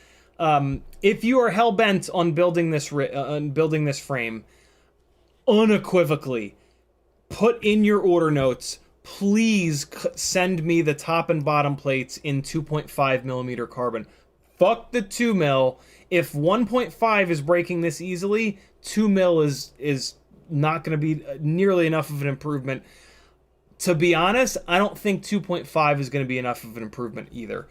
If you are hell-bent on building this frame, unequivocally, put in your order notes, please send me the top and bottom plates in 2.5 millimeter carbon. Fuck the 2 mil. If 1.5 is breaking this easily, 2 mil is not going to be nearly enough of an improvement. To be honest, I don't think 2.5 is going to be enough of an improvement either.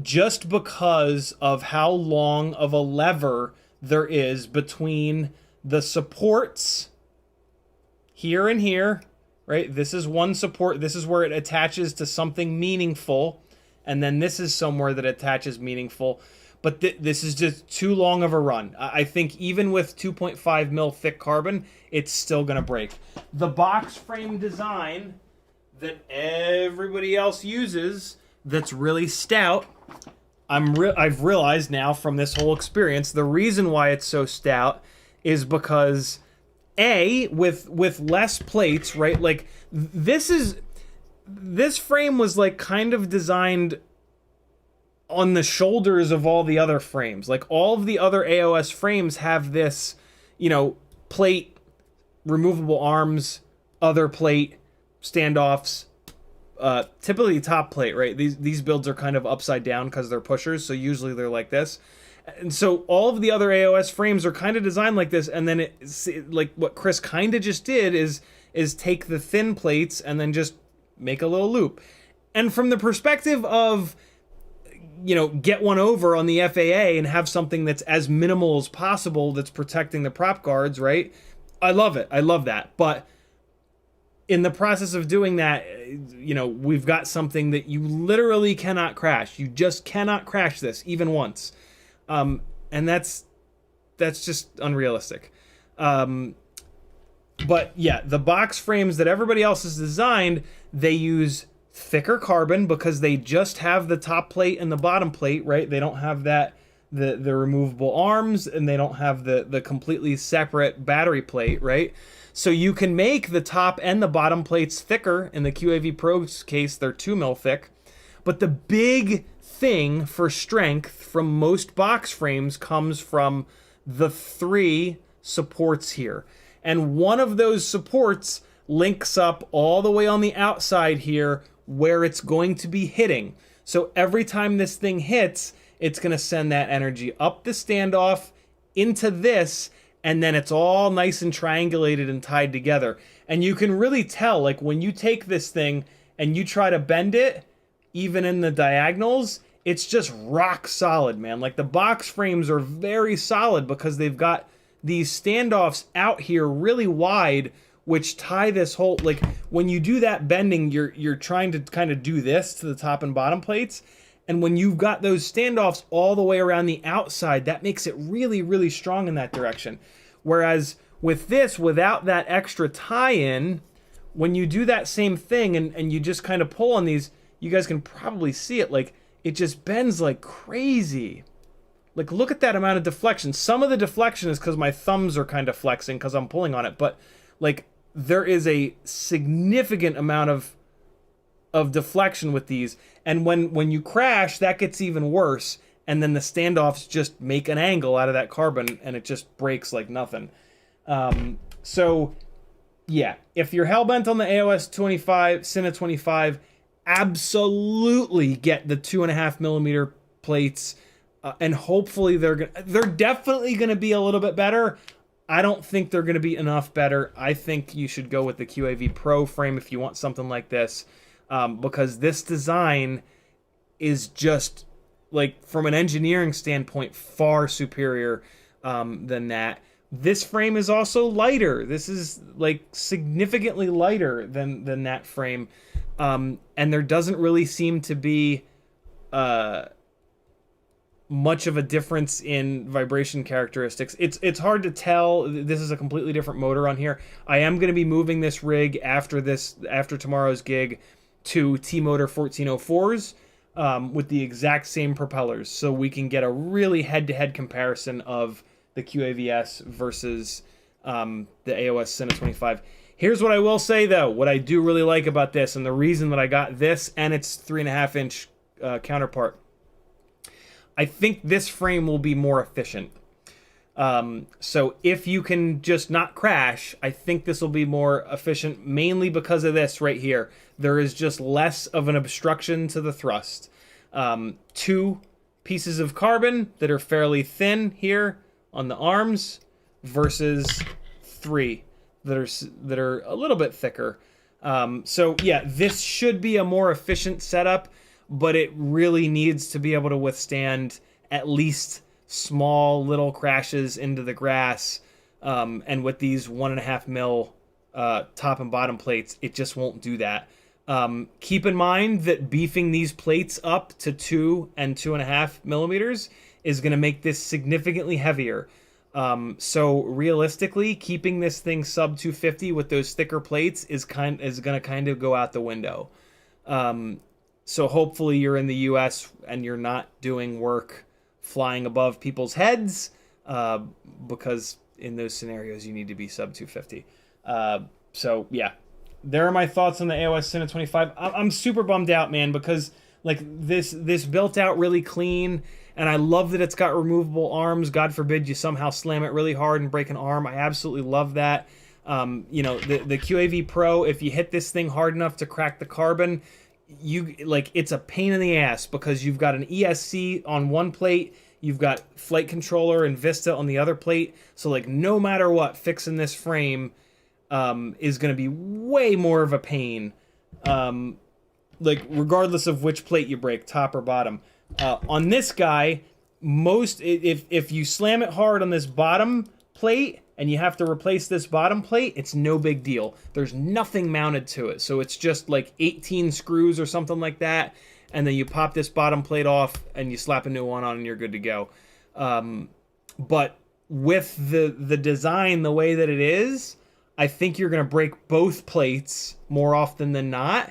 just because of how long of a lever there is between the supports here and here, right? This is one support. This is where it attaches to something meaningful. And then this is somewhere that attaches meaningful. But this is just too long of a run. I think even with 2.5 mil thick carbon, it's still going to break. The box frame design that everybody else uses that's really stout, I've realized now from this whole experience, the reason why it's so stout is because with less plates, right? Like this frame was like kind of designed on the shoulders of all the other frames. Like all of the other AOS frames have this, you know, plate, removable arms, other plate, standoffs, typically top plate, right? These builds are kind of upside down because they're pushers, so usually they're like this. And so all of the other AOS frames are kind of designed like this, and then like what Chris kind of just did is take the thin plates and then just make a little loop. And from the perspective of, you know, get one over on the FAA and have something that's as minimal as possible that's protecting the prop guards, right? I love it. I love that. But in the process of doing that, you know, we've got something that you literally cannot crash. You just cannot crash this even once. And that's just unrealistic. But yeah, the box frames that everybody else has designed, they use thicker carbon because they just have the top plate and the bottom plate, right? They don't have that the removable arms, and they don't have the completely separate battery plate, right? So you can make the top and the bottom plates thicker. In the QAV-PRO's case, they're 2 mil thick. But the big thing for strength from most box frames comes from the 3 supports here. And one of those supports links up all the way on the outside here where it's going to be hitting. So every time this thing hits, it's going to send that energy up the standoff into this, and then it's all nice and triangulated and tied together. And you can really tell, like when you take this thing and you try to bend it, even in the diagonals, it's just rock solid, man. Like the box frames are very solid because they've got these standoffs out here really wide, which tie this whole, like when you do that bending, you're trying to kind of do this to the top and bottom plates. And when you've got those standoffs all the way around the outside, that makes it really, really strong in that direction. Whereas with this, without that extra tie-in, when you do that same thing and you just kind of pull on these, you guys can probably see it, like it just bends like crazy. Like look at that amount of deflection. Some of the deflection is because my thumbs are kind of flexing because I'm pulling on it, but like there is a significant amount of deflection with these, and when you crash, that gets even worse, and then the standoffs just make an angle out of that carbon and it just breaks like nothing. So yeah, if you're hellbent on the AOS Cine25, absolutely get the 2.5 millimeter plates, and hopefully they're definitely gonna be a little bit better. I don't think they're going to be enough better. I think you should go with the QAV-PRO frame if you want something like this, because this design is just, like, from an engineering standpoint, far superior than that. This frame is also lighter. This is, like, significantly lighter than that frame, and there doesn't really seem to be much of a difference in vibration characteristics. It's hard to tell. This is a completely different motor on here. I am going to be moving this rig after tomorrow's gig to T-Motor 1404s with the exact same propellers, so we can get a really head-to-head comparison of the QAVS versus the AOS Cine25. Here's what I will say though, what I do really like about this, and the reason that I got this and its 3.5-inch counterpart, I think this frame will be more efficient. So if you can just not crash, I think this will be more efficient, mainly because of this right here. There is just less of an obstruction to the thrust. 2 pieces of carbon that are fairly thin here on the arms versus 3 that are a little bit thicker. So yeah, this should be a more efficient setup. but it really needs to be able to withstand at least small little crashes into the grass. And with these 1.5 mil top and bottom plates, it just won't do that. Keep in mind that beefing these plates up to 2 and 2.5 millimeters is going to make this significantly heavier. So realistically, keeping this thing sub 250 with those thicker plates is going to kind of go out the window. So hopefully you're in the US and you're not doing work flying above people's heads, because in those scenarios you need to be sub 250. So yeah, there are my thoughts on the AOS Cine25. I'm super bummed out, man, because like this built out really clean, and I love that it's got removable arms. God forbid you somehow slam it really hard and break an arm. I absolutely love that. You know, the QAV-PRO, if you hit this thing hard enough to crack the carbon, it's a pain in the ass, because you've got an ESC on one plate, you've got flight controller and Vista on the other plate. So like no matter what, fixing this frame is going to be way more of a pain, like regardless of which plate you break, top or bottom. On this guy, if you slam it hard on this bottom plate and you have to replace this bottom plate, it's no big deal. There's nothing mounted to it, so it's just like 18 screws or something like that, and then you pop this bottom plate off and you slap a new one on and you're good to go. But with the design the way that it is, I think you're going to break both plates more often than not.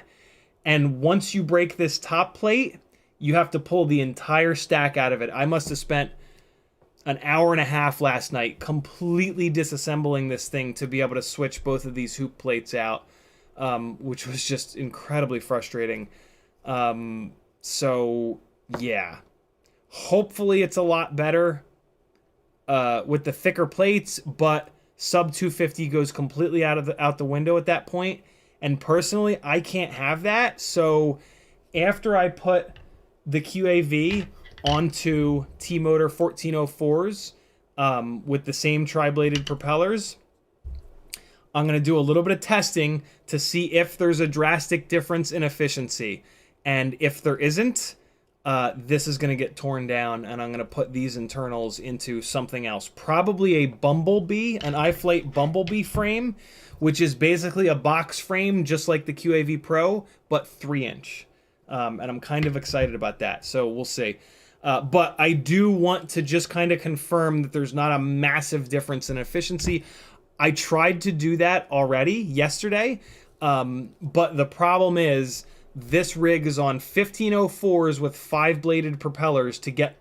And once you break this top plate, you have to pull the entire stack out of it. I must have spent an hour and a half last night completely disassembling this thing to be able to switch both of these hoop plates out, which was just incredibly frustrating. So yeah, hopefully it's a lot better with the thicker plates, but sub 250 goes completely out the window at that point. And personally, I can't have that. So after I put the QAV onto T-Motor 1404s with the same tri-bladed propellers, I'm going to do a little bit of testing to see if there's a drastic difference in efficiency. And if there isn't, this is going to get torn down, and I'm going to put these internals into something else. Probably a Bumblebee, an iFlight Bumblebee frame, which is basically a box frame just like the QAV-PRO, but 3-inch. And I'm kind of excited about that, so we'll see. But I do want to just kind of confirm that there's not a massive difference in efficiency. I tried to do that already yesterday, but the problem is this rig is on 1504s with 5-bladed propellers to get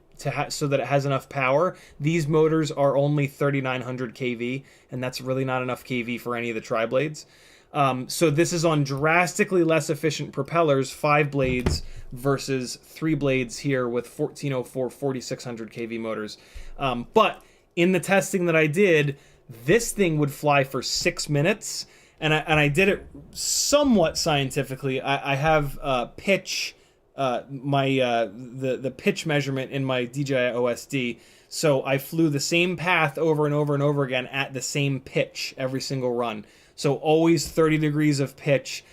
so that it has enough power. These motors are only 3900 kV, and that's really not enough kV for any of the tri-blades. So this is on drastically less efficient propellers, 5 blades versus 3 blades here with 1404 4600 kV motors. But in the testing that I did, this thing would fly for 6 minutes, and I did it somewhat scientifically. I have pitch, the pitch measurement in my DJI OSD. So I flew the same path over and over and over again at the same pitch every single run. So always 30 degrees of pitch.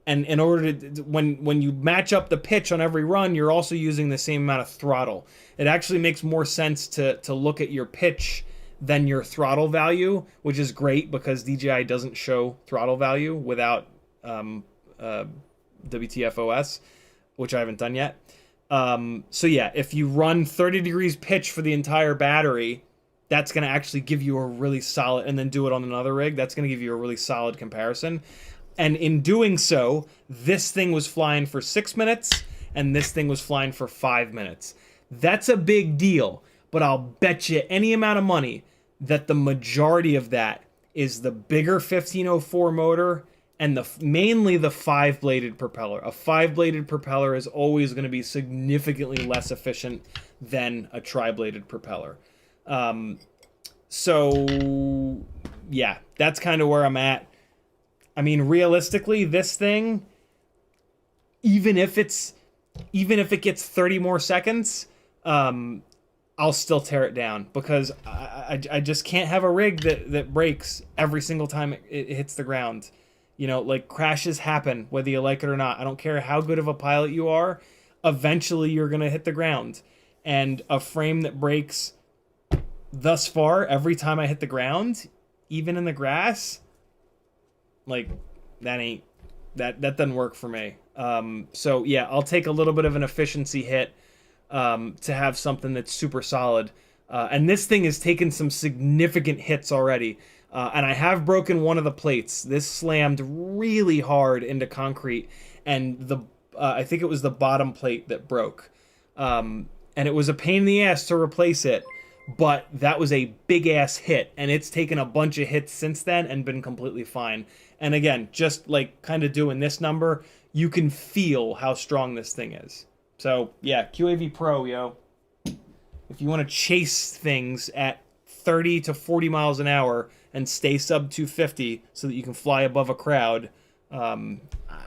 And in order to, when you match up the pitch on every run, you're also using the same amount of throttle. It actually makes more sense to look at your pitch than your throttle value, which is great because DJI doesn't show throttle value without WTFOS, which I haven't done yet. So yeah, if you run 30 degrees pitch for the entire battery, that's going to actually give you a really solid, and then do it on another rig, that's going to give you a really solid comparison. And in doing so, this thing was flying for 6 minutes, and this thing was flying for 5 minutes. That's a big deal, but I'll bet you any amount of money that the majority of that is the bigger 1504 motor and mainly the 5-bladed propeller. A 5-bladed propeller is always going to be significantly less efficient than a tri-bladed propeller. So yeah, that's kind of where I'm at. I mean, realistically, this thing, even if it gets 30 more seconds, I'll still tear it down, because I just can't have a rig that breaks every single time it hits the ground. You know, like, crashes happen whether you like it or not. I don't care how good of a pilot you are. eventually you're going to hit the ground. And a frame that breaks thus far every time I hit the ground, even in the grass, like, that doesn't work for me. So yeah, I'll take a little bit of an efficiency hit to have something that's super solid. And this thing has taken some significant hits already. And I have broken one of the plates. This slammed really hard into concrete, and I think it was the bottom plate that broke. And it was a pain in the ass to replace it, but that was a big ass hit, and it's taken a bunch of hits since then and been completely fine. And again, just like kind of doing this number, you can feel how strong this thing is. So yeah, QAV-PRO, yo. If you want to chase things at 30 to 40 miles an hour and stay sub 250 so that you can fly above a crowd, I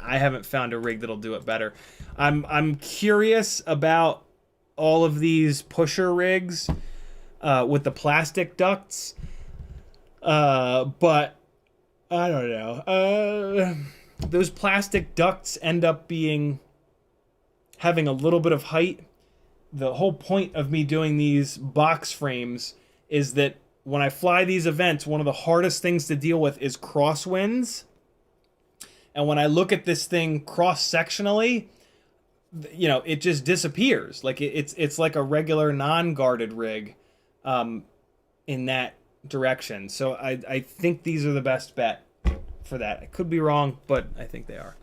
haven't found a rig that'll do it better. I'm curious about all of these pusher rigs with the plastic ducts, but I don't know. Those plastic ducts end up having a little bit of height. The whole point of me doing these box frames is that when I fly these events, one of the hardest things to deal with is crosswinds. And when I look at this thing cross-sectionally, you know, it just disappears. Like it's like a regular non-guarded rig in that direction. So I think these are the best bet for that. I could be wrong, but I think they are.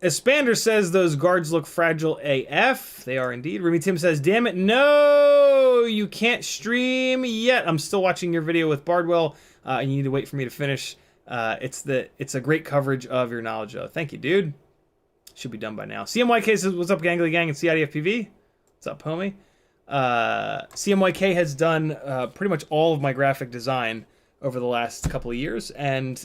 Espander says those guards look fragile AF. They are indeed. Remy Tim says, damn it, no, you can't stream yet. I'm still watching your video with Bardwell, and you need to wait for me to finish. It's a great coverage of your knowledge, though. Thank you, dude. Should be done by now. CMYK says, what's up, Gangly Gang and CiottiFPV? What's up, homie? CMYK has done pretty much all of my graphic design over the last couple of years, and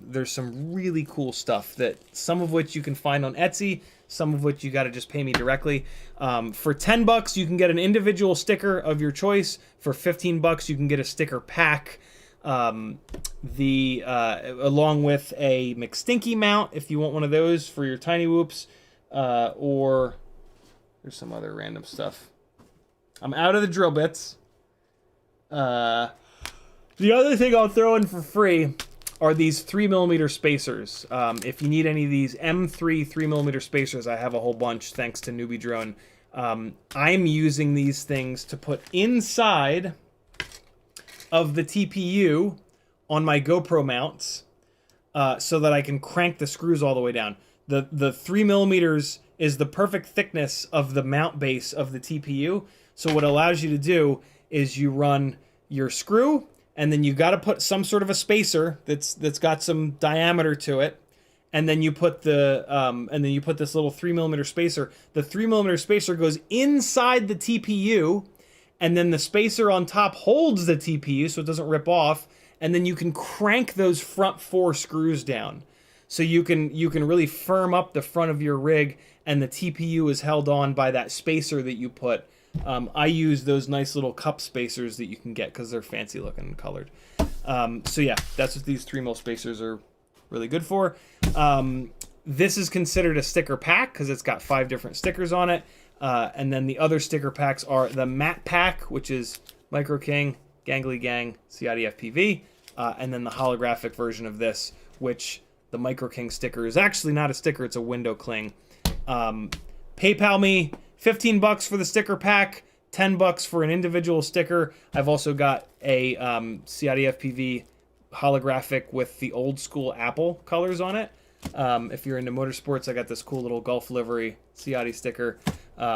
there's some really cool stuff, that some of which you can find on Etsy, some of which you got to just pay me directly. For $10 you can get an individual sticker of your choice. For $15 you can get a sticker pack, along with a McStinky mount if you want one of those for your tiny whoops, or there's some other random stuff. I'm out of the drill bits. The other thing I'll throw in for free are these 3mm spacers. If you need any of these M3 3mm spacers, I have a whole bunch thanks to Newbie Drone. I'm using these things to put inside of the TPU on my GoPro mounts, so that I can crank the screws all the way down. The 3mm is the perfect thickness of the mount base of the TPU. So what it allows you to do is you run your screw, and then you got to put some sort of a spacer that's got some diameter to it, and then you put this little 3mm spacer. The 3mm spacer goes inside the TPU, and then the spacer on top holds the TPU so it doesn't rip off, and then you can crank those front 4 screws down. So you can really firm up the front of your rig, and the TPU is held on by that spacer that you put. I use those nice little cup spacers that you can get because they're fancy looking and colored. So yeah, that's what these 3mm spacers are really good for. This is considered a sticker pack because it's got 5 different stickers on it. And then the other sticker packs are the matte pack, which is Micro King, Gangly Gang, CiottiFPV, and then the holographic version of this, which the Micro King sticker is actually not a sticker, it's a window cling. PayPal me $15 for the sticker pack, $10 for an individual sticker. I've also got a CiottiFPV holographic with the old school Apple colors on it. If you're into motorsports, I got this cool little Gulf livery Ciotti sticker,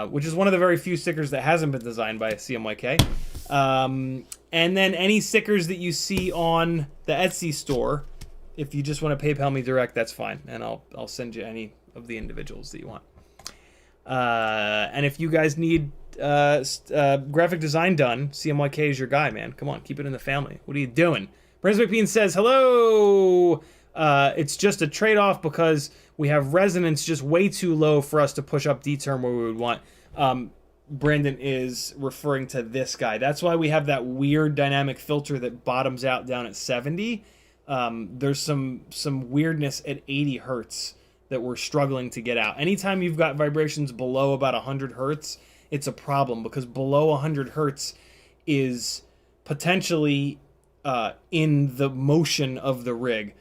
which is one of the very few stickers that hasn't been designed by CMYK. And then any stickers that you see on the Etsy store, if you just want to PayPal me direct, that's fine, and I'll send you any of the individuals that you want. And if you guys need graphic design done, CMYK is your guy, man. Come on, keep it in the family. What are you doing? Brandon McBean says, hello! It's just a trade-off because we have resonance just way too low for us to push up D-term where we would want. Brandon is referring to this guy. That's why we have that weird dynamic filter that bottoms out down at 70. There's some weirdness at 80 hertz that we're struggling to get out. Anytime you've got vibrations below about 100 hertz, it's a problem, because below 100 hertz is potentially in the motion of the rig.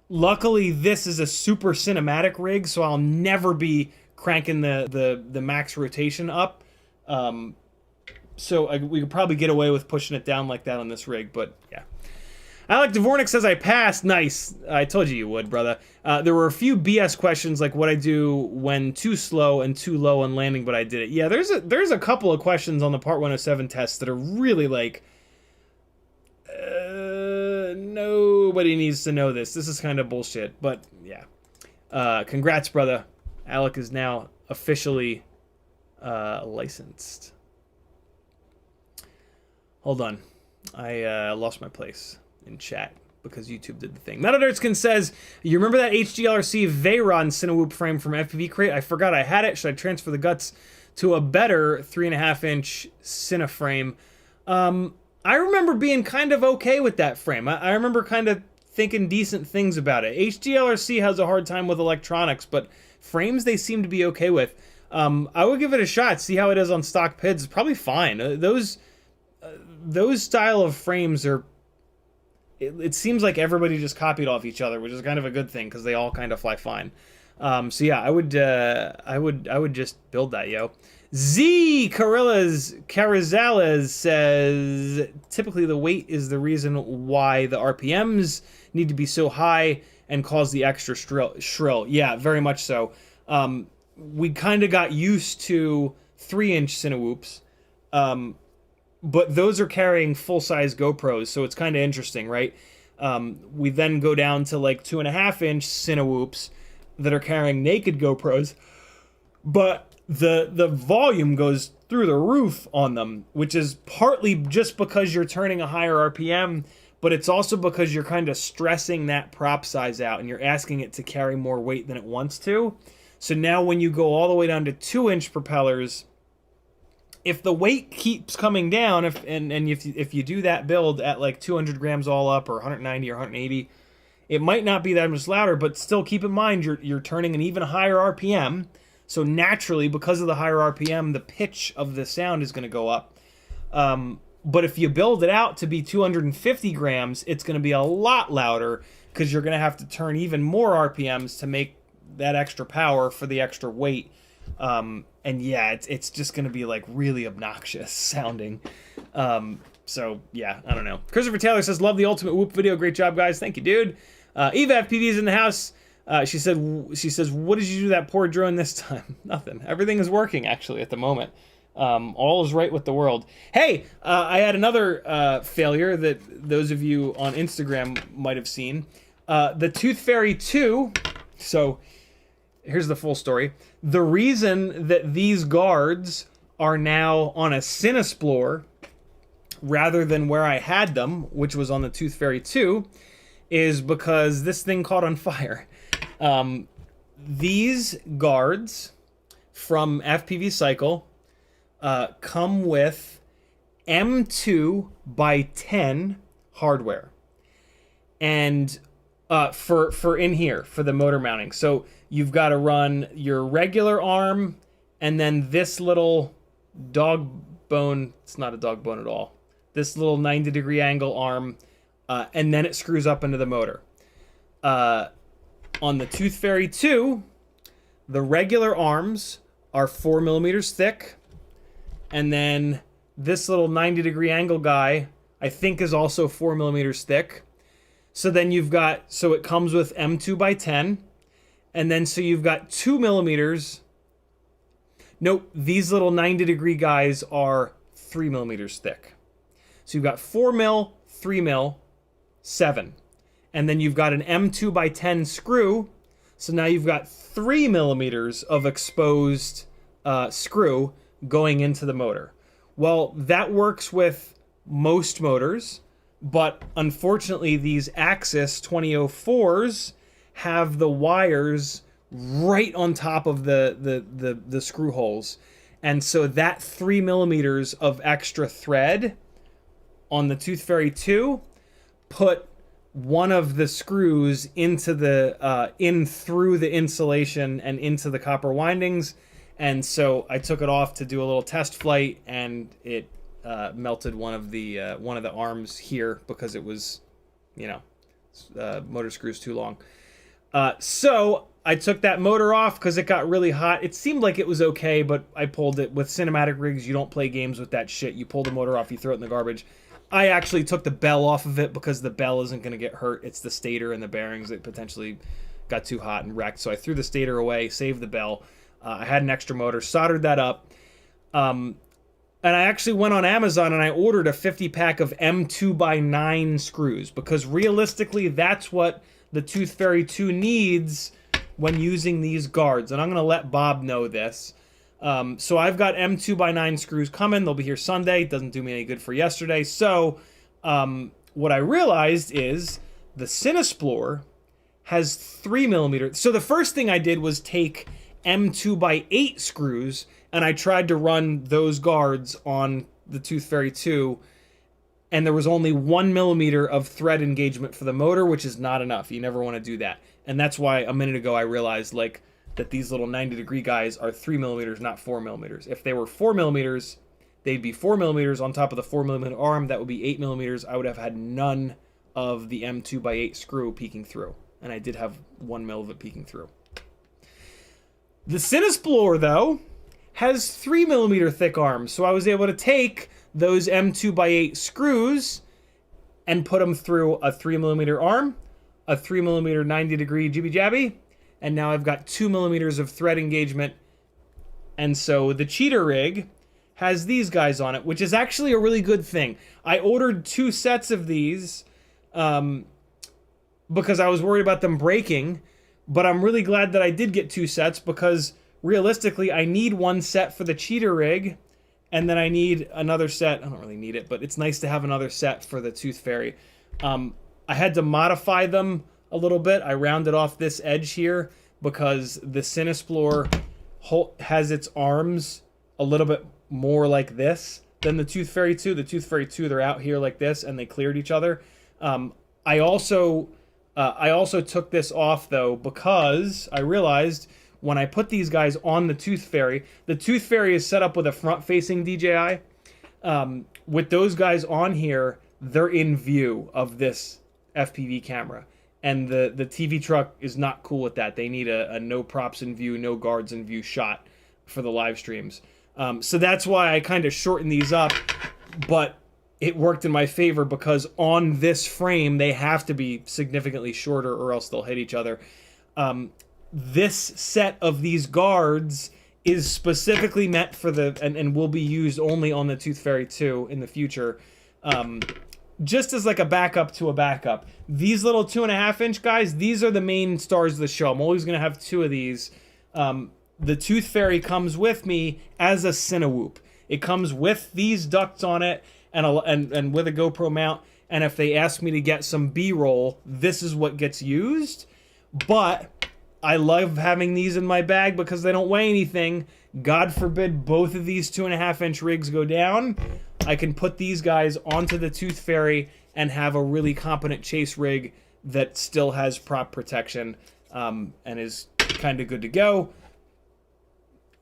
Luckily, this is a super cinematic rig, so I'll never be cranking the max rotation up. So we could probably get away with pushing it down like that on this rig, but yeah. Alec Dvornik says I passed. Nice. I told you would, brother. There were a few BS questions, like what I do when too slow and too low on landing, but I did it. Yeah, there's a couple of questions on the Part 107 test that are really like, nobody needs to know this. This is kind of bullshit, but yeah. Congrats, brother. Alec is now officially licensed. Hold on. I lost my place in chat because YouTube did the thing. Metadirtskin says, you remember that HDLRC Veyron Cinewoop frame from FPV Crate? I forgot I had it. Should I transfer the guts to a better 3.5-inch Cine frame? I remember being kind of okay with that frame. I remember kind of thinking decent things about it. HDLRC has a hard time with electronics, but frames they seem to be okay with. I would give it a shot, see how it is on stock PIDs. It's probably fine. Those style of frames are... It seems like everybody just copied off each other, which is kind of a good thing because they all kind of fly fine. So yeah, I would just build that, yo. Z Carizales says, typically the weight is the reason why the RPMs need to be so high and cause the extra shrill. Yeah, very much so. We kind of got used to 3-inch Cinewoops, but those are carrying full-size GoPros, so it's kind of interesting, right? We then go down to like 2.5-inch Cinewoops that are carrying naked GoPros, but the volume goes through the roof on them, which is partly just because you're turning a higher RPM, but it's also because you're kind of stressing that prop size out and you're asking it to carry more weight than it wants to. So now when you go all the way down to 2-inch propellers, if the weight keeps coming down, if you do that build at like 200 grams all up, or 190 or 180, it might not be that much louder, but still keep in mind you're turning an even higher RPM. So naturally, because of the higher RPM, the pitch of the sound is going to go up. But if you build it out to be 250 grams, it's going to be a lot louder because you're going to have to turn even more RPMs to make that extra power for the extra weight. And yeah, it's just going to be like really obnoxious sounding. So yeah, I don't know. Christopher Taylor says, love the Ultimate Whoop video. Great job, guys. Thank you, dude. Eva FPV is in the house. She says, what did you do to that poor drone this time? Nothing. Everything is working, actually, at the moment. All is right with the world. Hey, I had another failure that those of you on Instagram might have seen. The ToothFairy 2. So here's the full story. The reason that these guards are now on a Cinesplore rather than where I had them, which was on the ToothFairy 2, is because this thing caught on fire. These guards from FPVCycle come with M2x10 hardware, and for in here for the motor mounting. So you've got to run your regular arm and then this little dog bone. It's not a dog bone at all. This little 90-degree angle arm, and then it screws up into the motor. On the ToothFairy 2, the regular arms are 4 millimeters thick, and then this little 90-degree angle guy, I think, is also 4 millimeters thick. So then you've got, so it comes with M2x10, and then so you've got 2 millimeters. Nope, these little 90-degree guys are 3 millimeters thick. So you've got 4 mil, 3 mil, 7. And then you've got an M2x10 screw. So now you've got 3 millimeters of exposed screw going into the motor. Well, that works with most motors, but unfortunately these Axis 2004s have the wires right on top of the screw holes. And so that 3 millimeters of extra thread on the ToothFairy 2 put one of the screws into the in through the insulation and into the copper windings, and so I took it off to do a little test flight, and it melted one of the arms here because it was, you know, motor screws too long. So I took that motor off because it got really hot. It seemed like it was okay, but I pulled it. With cinematic rigs, you don't play games with that shit. You pull the motor off, you throw it in the garbage. I actually took the bell off of it because the bell isn't going to get hurt. It's the stator and the bearings that potentially got too hot and wrecked. So I threw the stator away, saved the bell. I had an extra motor, soldered that up. And I actually went on Amazon and I ordered a 50-pack of M2x9 screws because realistically, that's what the ToothFairy 2 needs when using these guards. And I'm going to let Bob know this. So I've got M2x9 screws coming. They'll be here Sunday. Doesn't do me any good for yesterday. So what I realized is the Cinesplore has 3mm. So the first thing I did was take M2x8 screws and I tried to run those guards on the ToothFairy 2, and there was only 1mm of thread engagement for the motor, which is not enough. You never want to do that. And that's why a minute ago I realized like that these little 90-degree guys are 3mm, not 4mm. If they were 4mm, they'd be 4mm on top of the 4mm arm. That would be 8mm. I would have had none of the M2x8 screw peeking through. And I did have 1mm of it peeking through. The Cinesplore, though, has 3mm thick arms. So I was able to take those M2x8 screws and put them through a 3mm arm, a 3mm 90-degree jibby-jabby, and now I've got 2mm of thread engagement. And so the cheater rig has these guys on it, which is actually a really good thing. I ordered 2 sets of these because I was worried about them breaking, but I'm really glad that I did get 2 sets because realistically I need 1 set for the cheater rig, and then I need another set. I don't really need it, but it's nice to have another set for the ToothFairy. I had to modify them a little bit. I rounded off this edge here because the Cinesplore has its arms a little bit more like this than the ToothFairy 2. The ToothFairy 2, they're out here like this, and they cleared each other. I also took this off, though, because I realized when I put these guys on the ToothFairy is set up with a front-facing DJI. With those guys on here, they're in view of this FPV camera. And the TV truck is not cool with that. They need a no props in view, no guards in view shot for the live streams. So that's why I kind of shortened these up, but it worked in my favor because on this frame, they have to be significantly shorter or else they'll hit each other. This set of these guards is specifically meant for and will be used only on the ToothFairy 2 in the future. Just as like a backup to a backup. These little 2.5-inch guys, these are the main stars of the show. I'm always going to have 2 of these. The ToothFairy comes with me as a Cinewhoop. It comes with these ducts on it and with a GoPro mount. And if they ask me to get some B-roll, this is what gets used. But I love having these in my bag because they don't weigh anything. God forbid both of these 2.5-inch rigs go down. I can put these guys onto the ToothFairy and have a really competent chase rig that still has prop protection and is kind of good to go.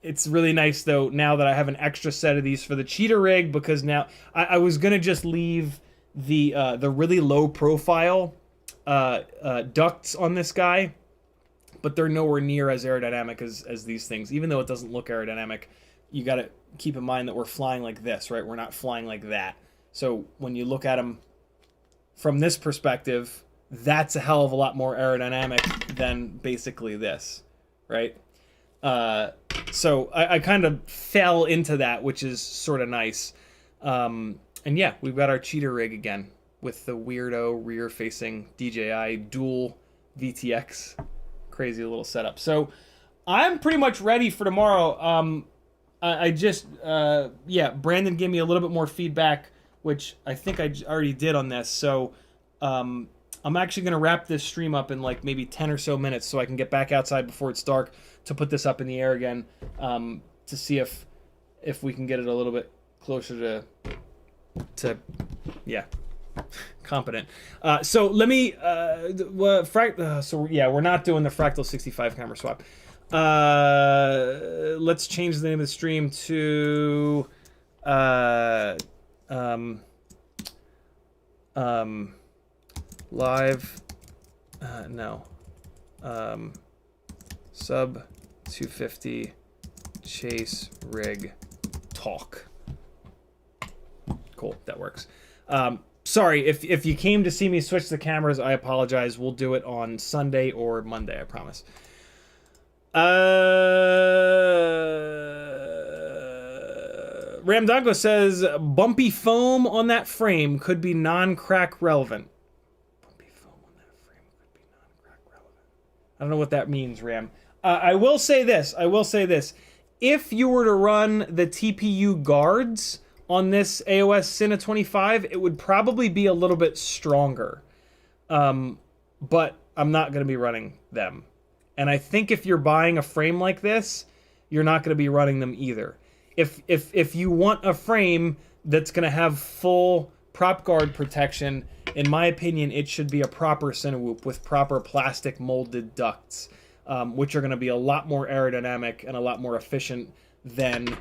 It's really nice, though, now that I have an extra set of these for the cheater rig, because now I was going to just leave the really low profile ducts on this guy, but they're nowhere near as aerodynamic as these things. Even though it doesn't look aerodynamic, you got to keep in mind that we're flying like this, right? We're not flying like that. So when you look at them from this perspective, that's a hell of a lot more aerodynamic than basically this, right? So I kind of fell into that, which is sort of nice. And yeah, we've got our cheater rig again with the weirdo rear-facing DJI dual VTX. Crazy little setup. So I'm pretty much ready for tomorrow. Brandon gave me a little bit more feedback, which I think I already did on this. So I'm actually going to wrap this stream up in like maybe 10 or so minutes so I can get back outside before it's dark to put this up in the air again to see if we can get it a little bit closer to competent. So let me, so yeah, we're not doing the Fractal 65 camera swap. Let's change the name of the stream to, live, Sub250 chase rig talk. Cool, that works. Sorry, if you came to see me switch the cameras, I apologize. We'll do it on Sunday or Monday, I promise. Ramdongo says, bumpy foam on that frame could be non-crack relevant. Bumpy foam on that frame could be non-crack relevant. I don't know what that means, Ram. I will say this. If you were to run the TPU guards on this AOS Cine25, it would probably be a little bit stronger. But I'm not going to be running them. And I think if you're buying a frame like this, you're not going to be running them either. If you want a frame that's going to have full prop guard protection, in my opinion, it should be a proper Cinewoop with proper plastic molded ducts, which are going to be a lot more aerodynamic and a lot more efficient than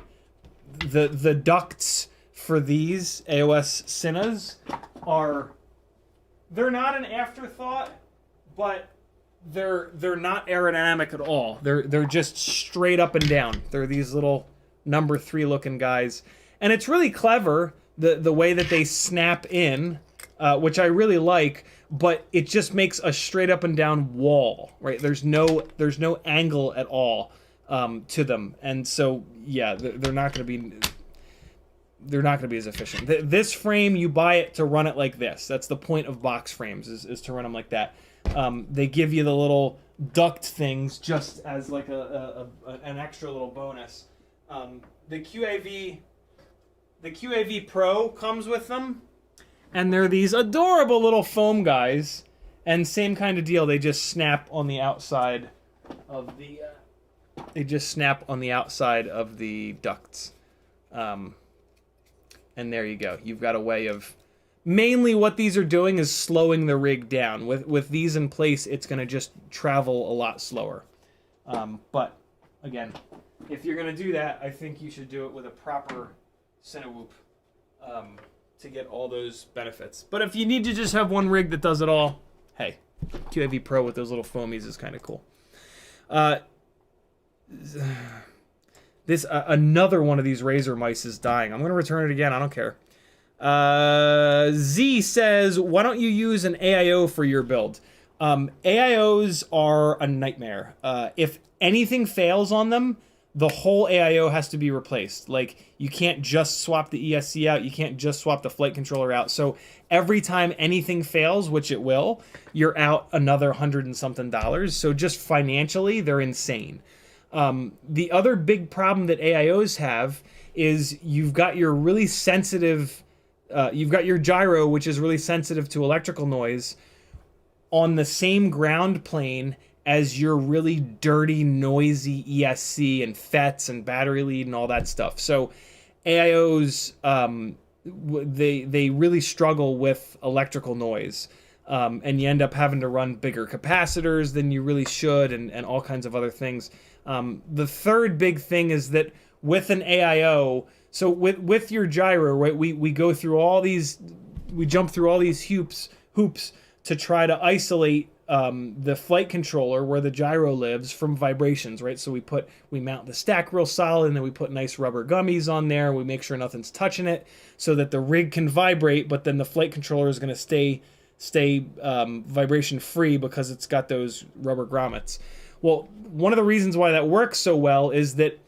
the ducts for these AOS Cinas are. They're not an afterthought, but they're not aerodynamic at all. They're just straight up and down. They're these little number 3 looking guys, and it's really clever the way that they snap in, which I really like. But it just makes a straight up and down wall, right? There's no angle at all to them, and so yeah, they're not going to be as efficient. This frame, you buy it to run it like this. That's the point of box frames, is to run them like that. They give you the little duct things just as like an extra little bonus. The QAV-PRO comes with them, and they're these adorable little foam guys, and same kind of deal. They just snap on the outside of the ducts. And there you go. You've got a way of, mainly what these are doing is slowing the rig down. With these in place, it's going to just travel a lot slower. But again, if you're going to do that, I think you should do it with a proper Cinewoop to get all those benefits. But if you need to just have one rig that does it all, hey, QAV-PRO with those little foamies is kind of cool. Another one of these razor mice is dying. I'm going to return it again. I don't care. Z says, why don't you use an AIO for your build? AIOs are a nightmare. If anything fails on them, the whole AIO has to be replaced. Like, you can't just swap the ESC out. You can't just swap the flight controller out. So every time anything fails, which it will, you're out another $100 and something. So just financially, they're insane. The other big problem that AIOs have is you've got your really sensitive, you've got your gyro, which is really sensitive to electrical noise, on the same ground plane as your really dirty, noisy ESC and FETs and battery lead and all that stuff. So AIOs, they really struggle with electrical noise. And you end up having to run bigger capacitors than you really should, and all kinds of other things. The third big thing is that with an AIO, so with your gyro, right, we go through all these, we jump through all these hoops to try to isolate the flight controller where the gyro lives from vibrations, right? So we mount the stack real solid, and then we put nice rubber gummies on there. We make sure nothing's touching it so that the rig can vibrate, but then the flight controller is going to stay vibration free because it's got those rubber grommets. Well, one of the reasons why that works so well is that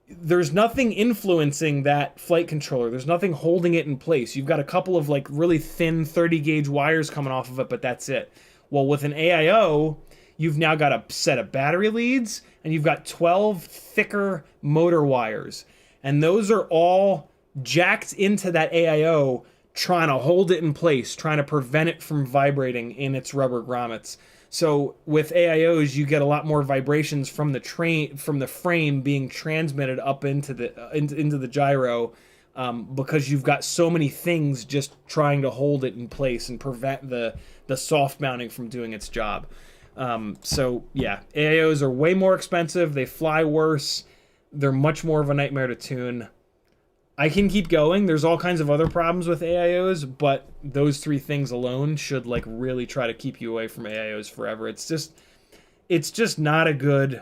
there's nothing influencing that flight controller. There's nothing holding it in place. You've got a couple of like really thin 30 gauge wires coming off of it, but that's it. Well, with an AIO, you've now got a set of battery leads, and you've got 12 thicker motor wires. And those are all jacked into that AIO, trying to hold it in place, trying to prevent it from vibrating in its rubber grommets. So with AIOs, you get a lot more vibrations from the frame being transmitted up into the gyro, because you've got so many things just trying to hold it in place and prevent the soft mounting from doing its job. So yeah, AIOs are way more expensive. They fly worse. They're much more of a nightmare to tune. I can keep going. There's all kinds of other problems with AIOs, but those three things alone should like really try to keep you away from AIOs forever. It's just not a good,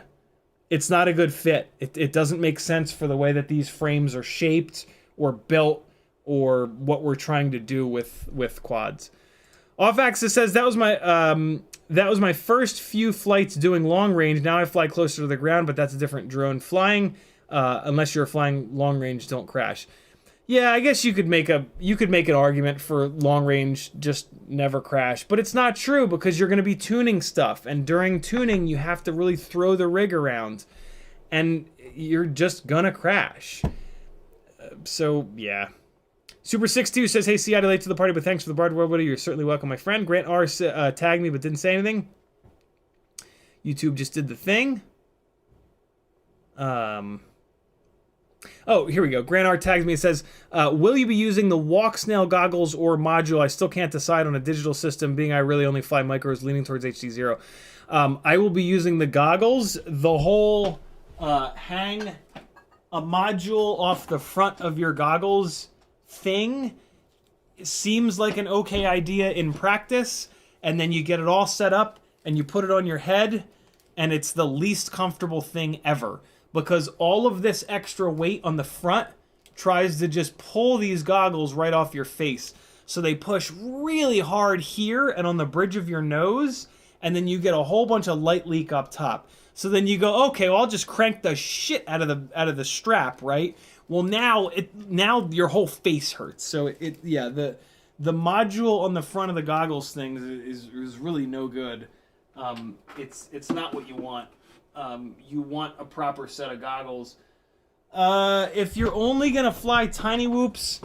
it's not a good fit. It doesn't make sense for the way that these frames are shaped or built or what we're trying to do with quads. Off-axis says that was my first few flights doing long range. Now I fly closer to the ground, but that's a different drone. Flying, unless you're flying long range, don't crash. Yeah, I guess you could make an argument for long range just never crash, but it's not true because you're going to be tuning stuff, and during tuning you have to really throw the rig around, and you're just gonna crash. So yeah. Super62 says, hey, Ciotty, late to the party, but thanks for the Bard World. You're certainly welcome, my friend. Grant R tagged me but didn't say anything. YouTube just did the thing. Oh, here we go. Grant R tags me and says, will you be using the walk snail goggles or module? I still can't decide on a digital system, being I really only fly micros, leaning towards HD0. I will be using the goggles. The whole hang a module off the front of your goggles thing seems like an okay idea in practice, and then you get it all set up and you put it on your head, and it's the least comfortable thing ever because all of this extra weight on the front tries to just pull these goggles right off your face. So they push really hard here and on the bridge of your nose, and then you get a whole bunch of light leak up top. So then you go, okay, well, I'll just crank the shit out of the strap, right? Well, now your whole face hurts. So the module on the front of the goggles thing is really no good. It's not what you want. You want a proper set of goggles. If you're only gonna fly tiny whoops,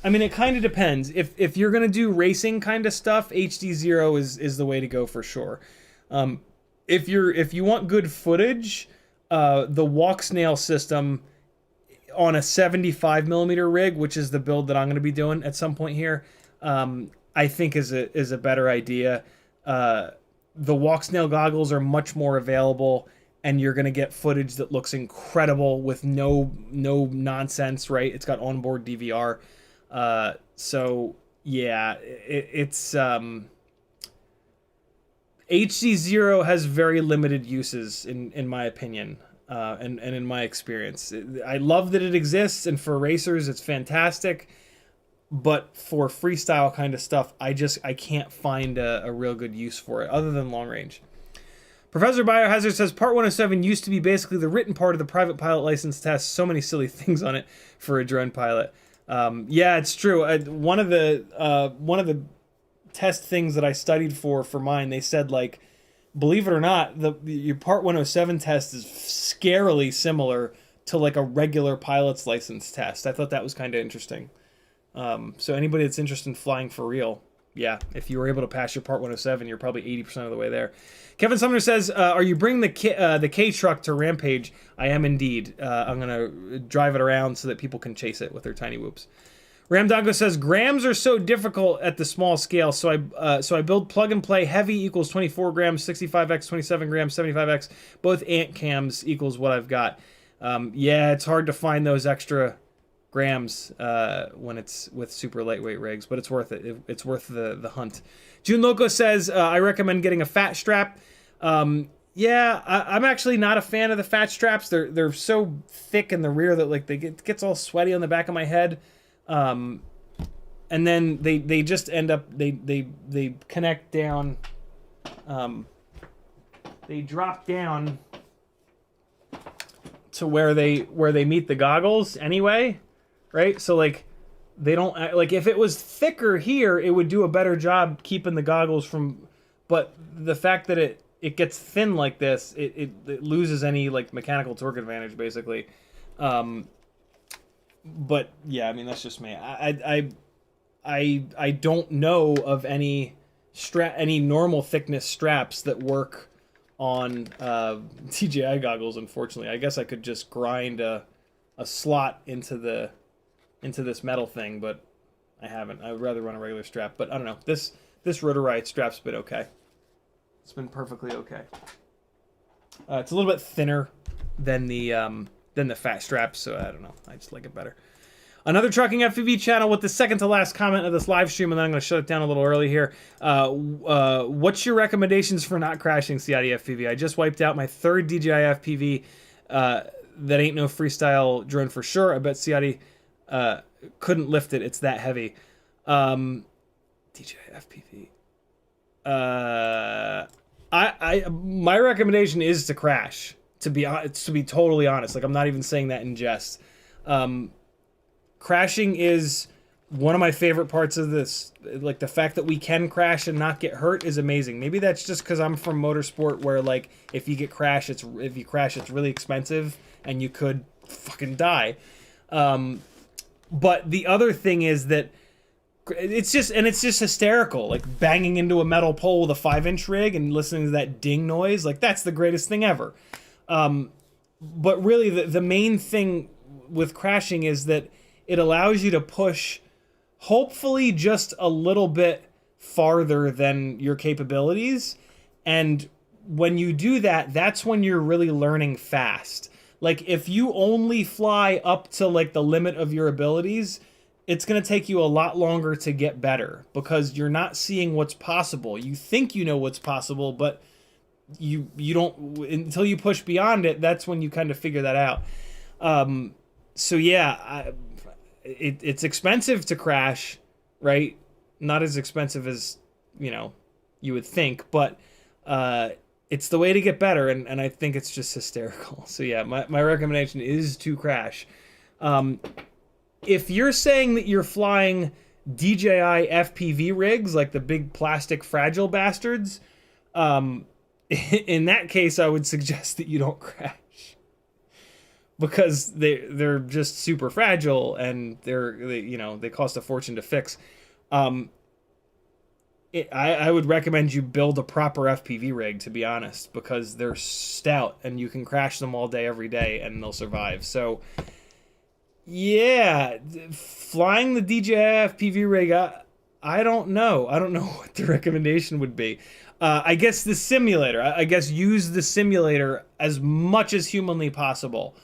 I mean, it kind of depends. If you're gonna do racing kind of stuff, HD0 is the way to go for sure. If you want good footage, the walk snail system on a 75mm rig, which is the build that I'm going to be doing at some point here, I think is a better idea. The walk snail goggles are much more available, and you're going to get footage that looks incredible with no nonsense, right? It's got onboard DVR. So yeah, it's HD0 has very limited uses in my opinion. And in my experience, I love that it exists, and for racers it's fantastic, but for freestyle kind of stuff, I can't find a real good use for it other than long range. Professor Biohazard says Part 107 used to be basically the written part of the private pilot license test. So many silly things on it for a drone pilot. Yeah, it's true. One of the test things that I studied for mine, they said, like, believe it or not, your Part 107 test is scarily similar to like a regular pilot's license test. I thought that was kind of interesting. So anybody that's interested in flying for real, yeah, if you were able to pass your Part 107, you're probably 80% of the way there. Kevin Sumner says, are you bringing the K truck to Rampage? I am indeed. I'm going to drive it around so that people can chase it with their tiny whoops. Ramdongo says, grams are so difficult at the small scale, so I build plug and play heavy equals 24 grams, 65x, 27 grams, 75x, both ant cams equals what I've got. Yeah, it's hard to find those extra grams when it's with super lightweight rigs, but it's worth it. It's worth the hunt. June Loco says, I recommend getting a fat strap. Yeah, I'm actually not a fan of the fat straps. They're so thick in the rear that like it gets all sweaty on the back of my head. And then they just end up they connect down, they drop down to where they meet the goggles anyway, right? So like they don't, like, if it was thicker here, it would do a better job keeping the goggles from, but the fact that it gets thin like this, it loses any like mechanical torque advantage basically. But yeah, I mean, that's just me. I don't know of any normal thickness straps that work on DJI goggles, unfortunately. I guess I could just grind a slot into the into this metal thing, but I haven't. I would rather run a regular strap, but I don't know. This Rotorite strap's been okay. It's been perfectly okay. It's a little bit thinner than the fat straps, so I don't know. I just like it better. Another trucking FPV channel with the second to last comment of this live stream, and then I'm going to shut it down a little early here. What's your recommendations for not crashing CiottiFPV? I just wiped out my third DJI FPV. That ain't no freestyle drone for sure. I bet Ciotti couldn't lift it. It's that heavy. DJI FPV. My recommendation is to crash. To be totally honest, like I'm not even saying that in jest. Crashing is one of my favorite parts of this. Like the fact that we can crash and not get hurt is amazing. Maybe that's just because I'm from motorsport, where like if you crash, it's really expensive and you could fucking die. But the other thing is that it's just hysterical, like banging into a metal pole with a 5-inch rig and listening to that ding noise. Like that's the greatest thing ever. But really the main thing with crashing is that it allows you to push hopefully just a little bit farther than your capabilities. And when you do that, that's when you're really learning fast. Like if you only fly up to like the limit of your abilities, it's going to take you a lot longer to get better because you're not seeing what's possible. You think you know what's possible, but you don't until you push beyond it. That's when you kind of figure that out. So yeah, it's expensive to crash, right? Not as expensive as, you would think, but it's the way to get better, and I think it's just hysterical. So yeah, my recommendation is to crash. If you're saying that you're flying DJI FPV rigs, like the big plastic fragile bastards, in that case, I would suggest that you don't crash. Because they're just super fragile and they cost a fortune to fix. I would recommend you build a proper FPV rig, to be honest, because they're stout and you can crash them all day every day and they'll survive. So yeah, flying the DJI FPV rig, I don't know. I don't know what the recommendation would be. I guess the simulator. I guess use the simulator as much as humanly possible.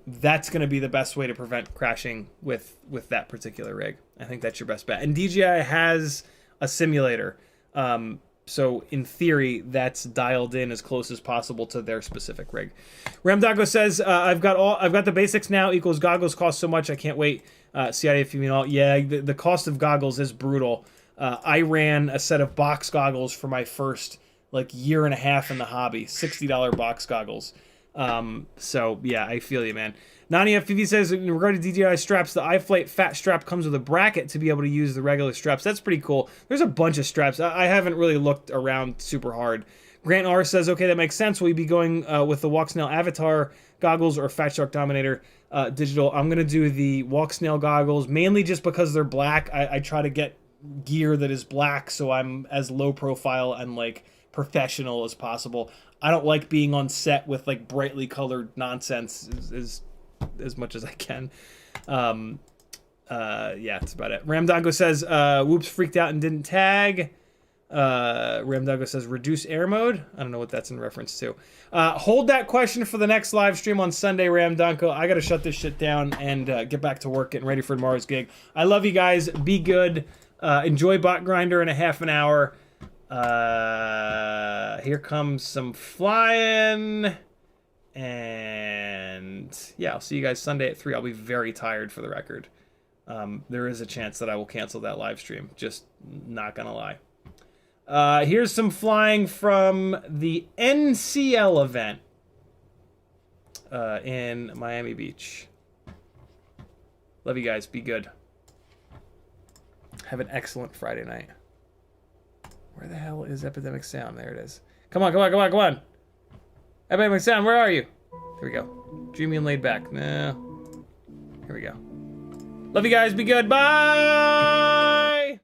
That's going to be the best way to prevent crashing with that particular rig. I think that's your best bet. And DJI has a simulator. So in theory, that's dialed in as close as possible to their specific rig. Ramdago says, I've got the basics now equals goggles cost so much. I can't wait. CiottiFPV and all. Yeah, the cost of goggles is brutal. I ran a set of box goggles for my first year and a half in the hobby, $60 box goggles. So yeah, I feel you, man. Nani FPV says, in regard to DJI straps, the iFlight fat strap comes with a bracket to be able to use the regular straps. That's pretty cool. There's a bunch of straps. I haven't really looked around super hard. Grant R says, okay, that makes sense. Will you be going with the Walksnail Avatar goggles or Fat Shark Dominator digital? I'm going to do the Walksnail goggles, mainly just because they're black. I try to get gear that is black so I'm as low profile and professional as possible. I don't like being on set with brightly colored nonsense as much as I can. Yeah, that's about it. Ramdago says, whoops, freaked out and didn't tag. Ramdago says, reduce air mode. I don't know what that's in reference to. Hold that question for the next live stream on Sunday, Ramdanko. I got to shut this shit down and get back to work, getting ready for tomorrow's gig. I love you guys. Be good. Enjoy Bot Grinder in a half an hour. Here comes some flying. And yeah, I'll see you guys Sunday at 3. I'll be very tired, for the record. There is a chance that I will cancel that live stream. Just not gonna lie. Here's some flying from the NCL event in Miami Beach. Love you guys. Be good. Have an excellent Friday night. Where the hell is Epidemic Sound? There it is. Come on, come on, come on, come on. Epidemic Sound, where are you? Here we go. Dreamy and laid back. No. Here we go. Love you guys. Be good. Bye!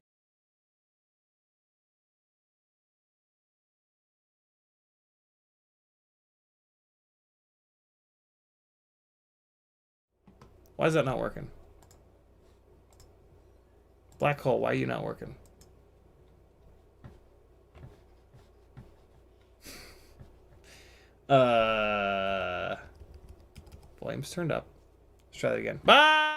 Why is that not working? Black hole, why are you not working? Volume's turned up. Let's try that again. Bye!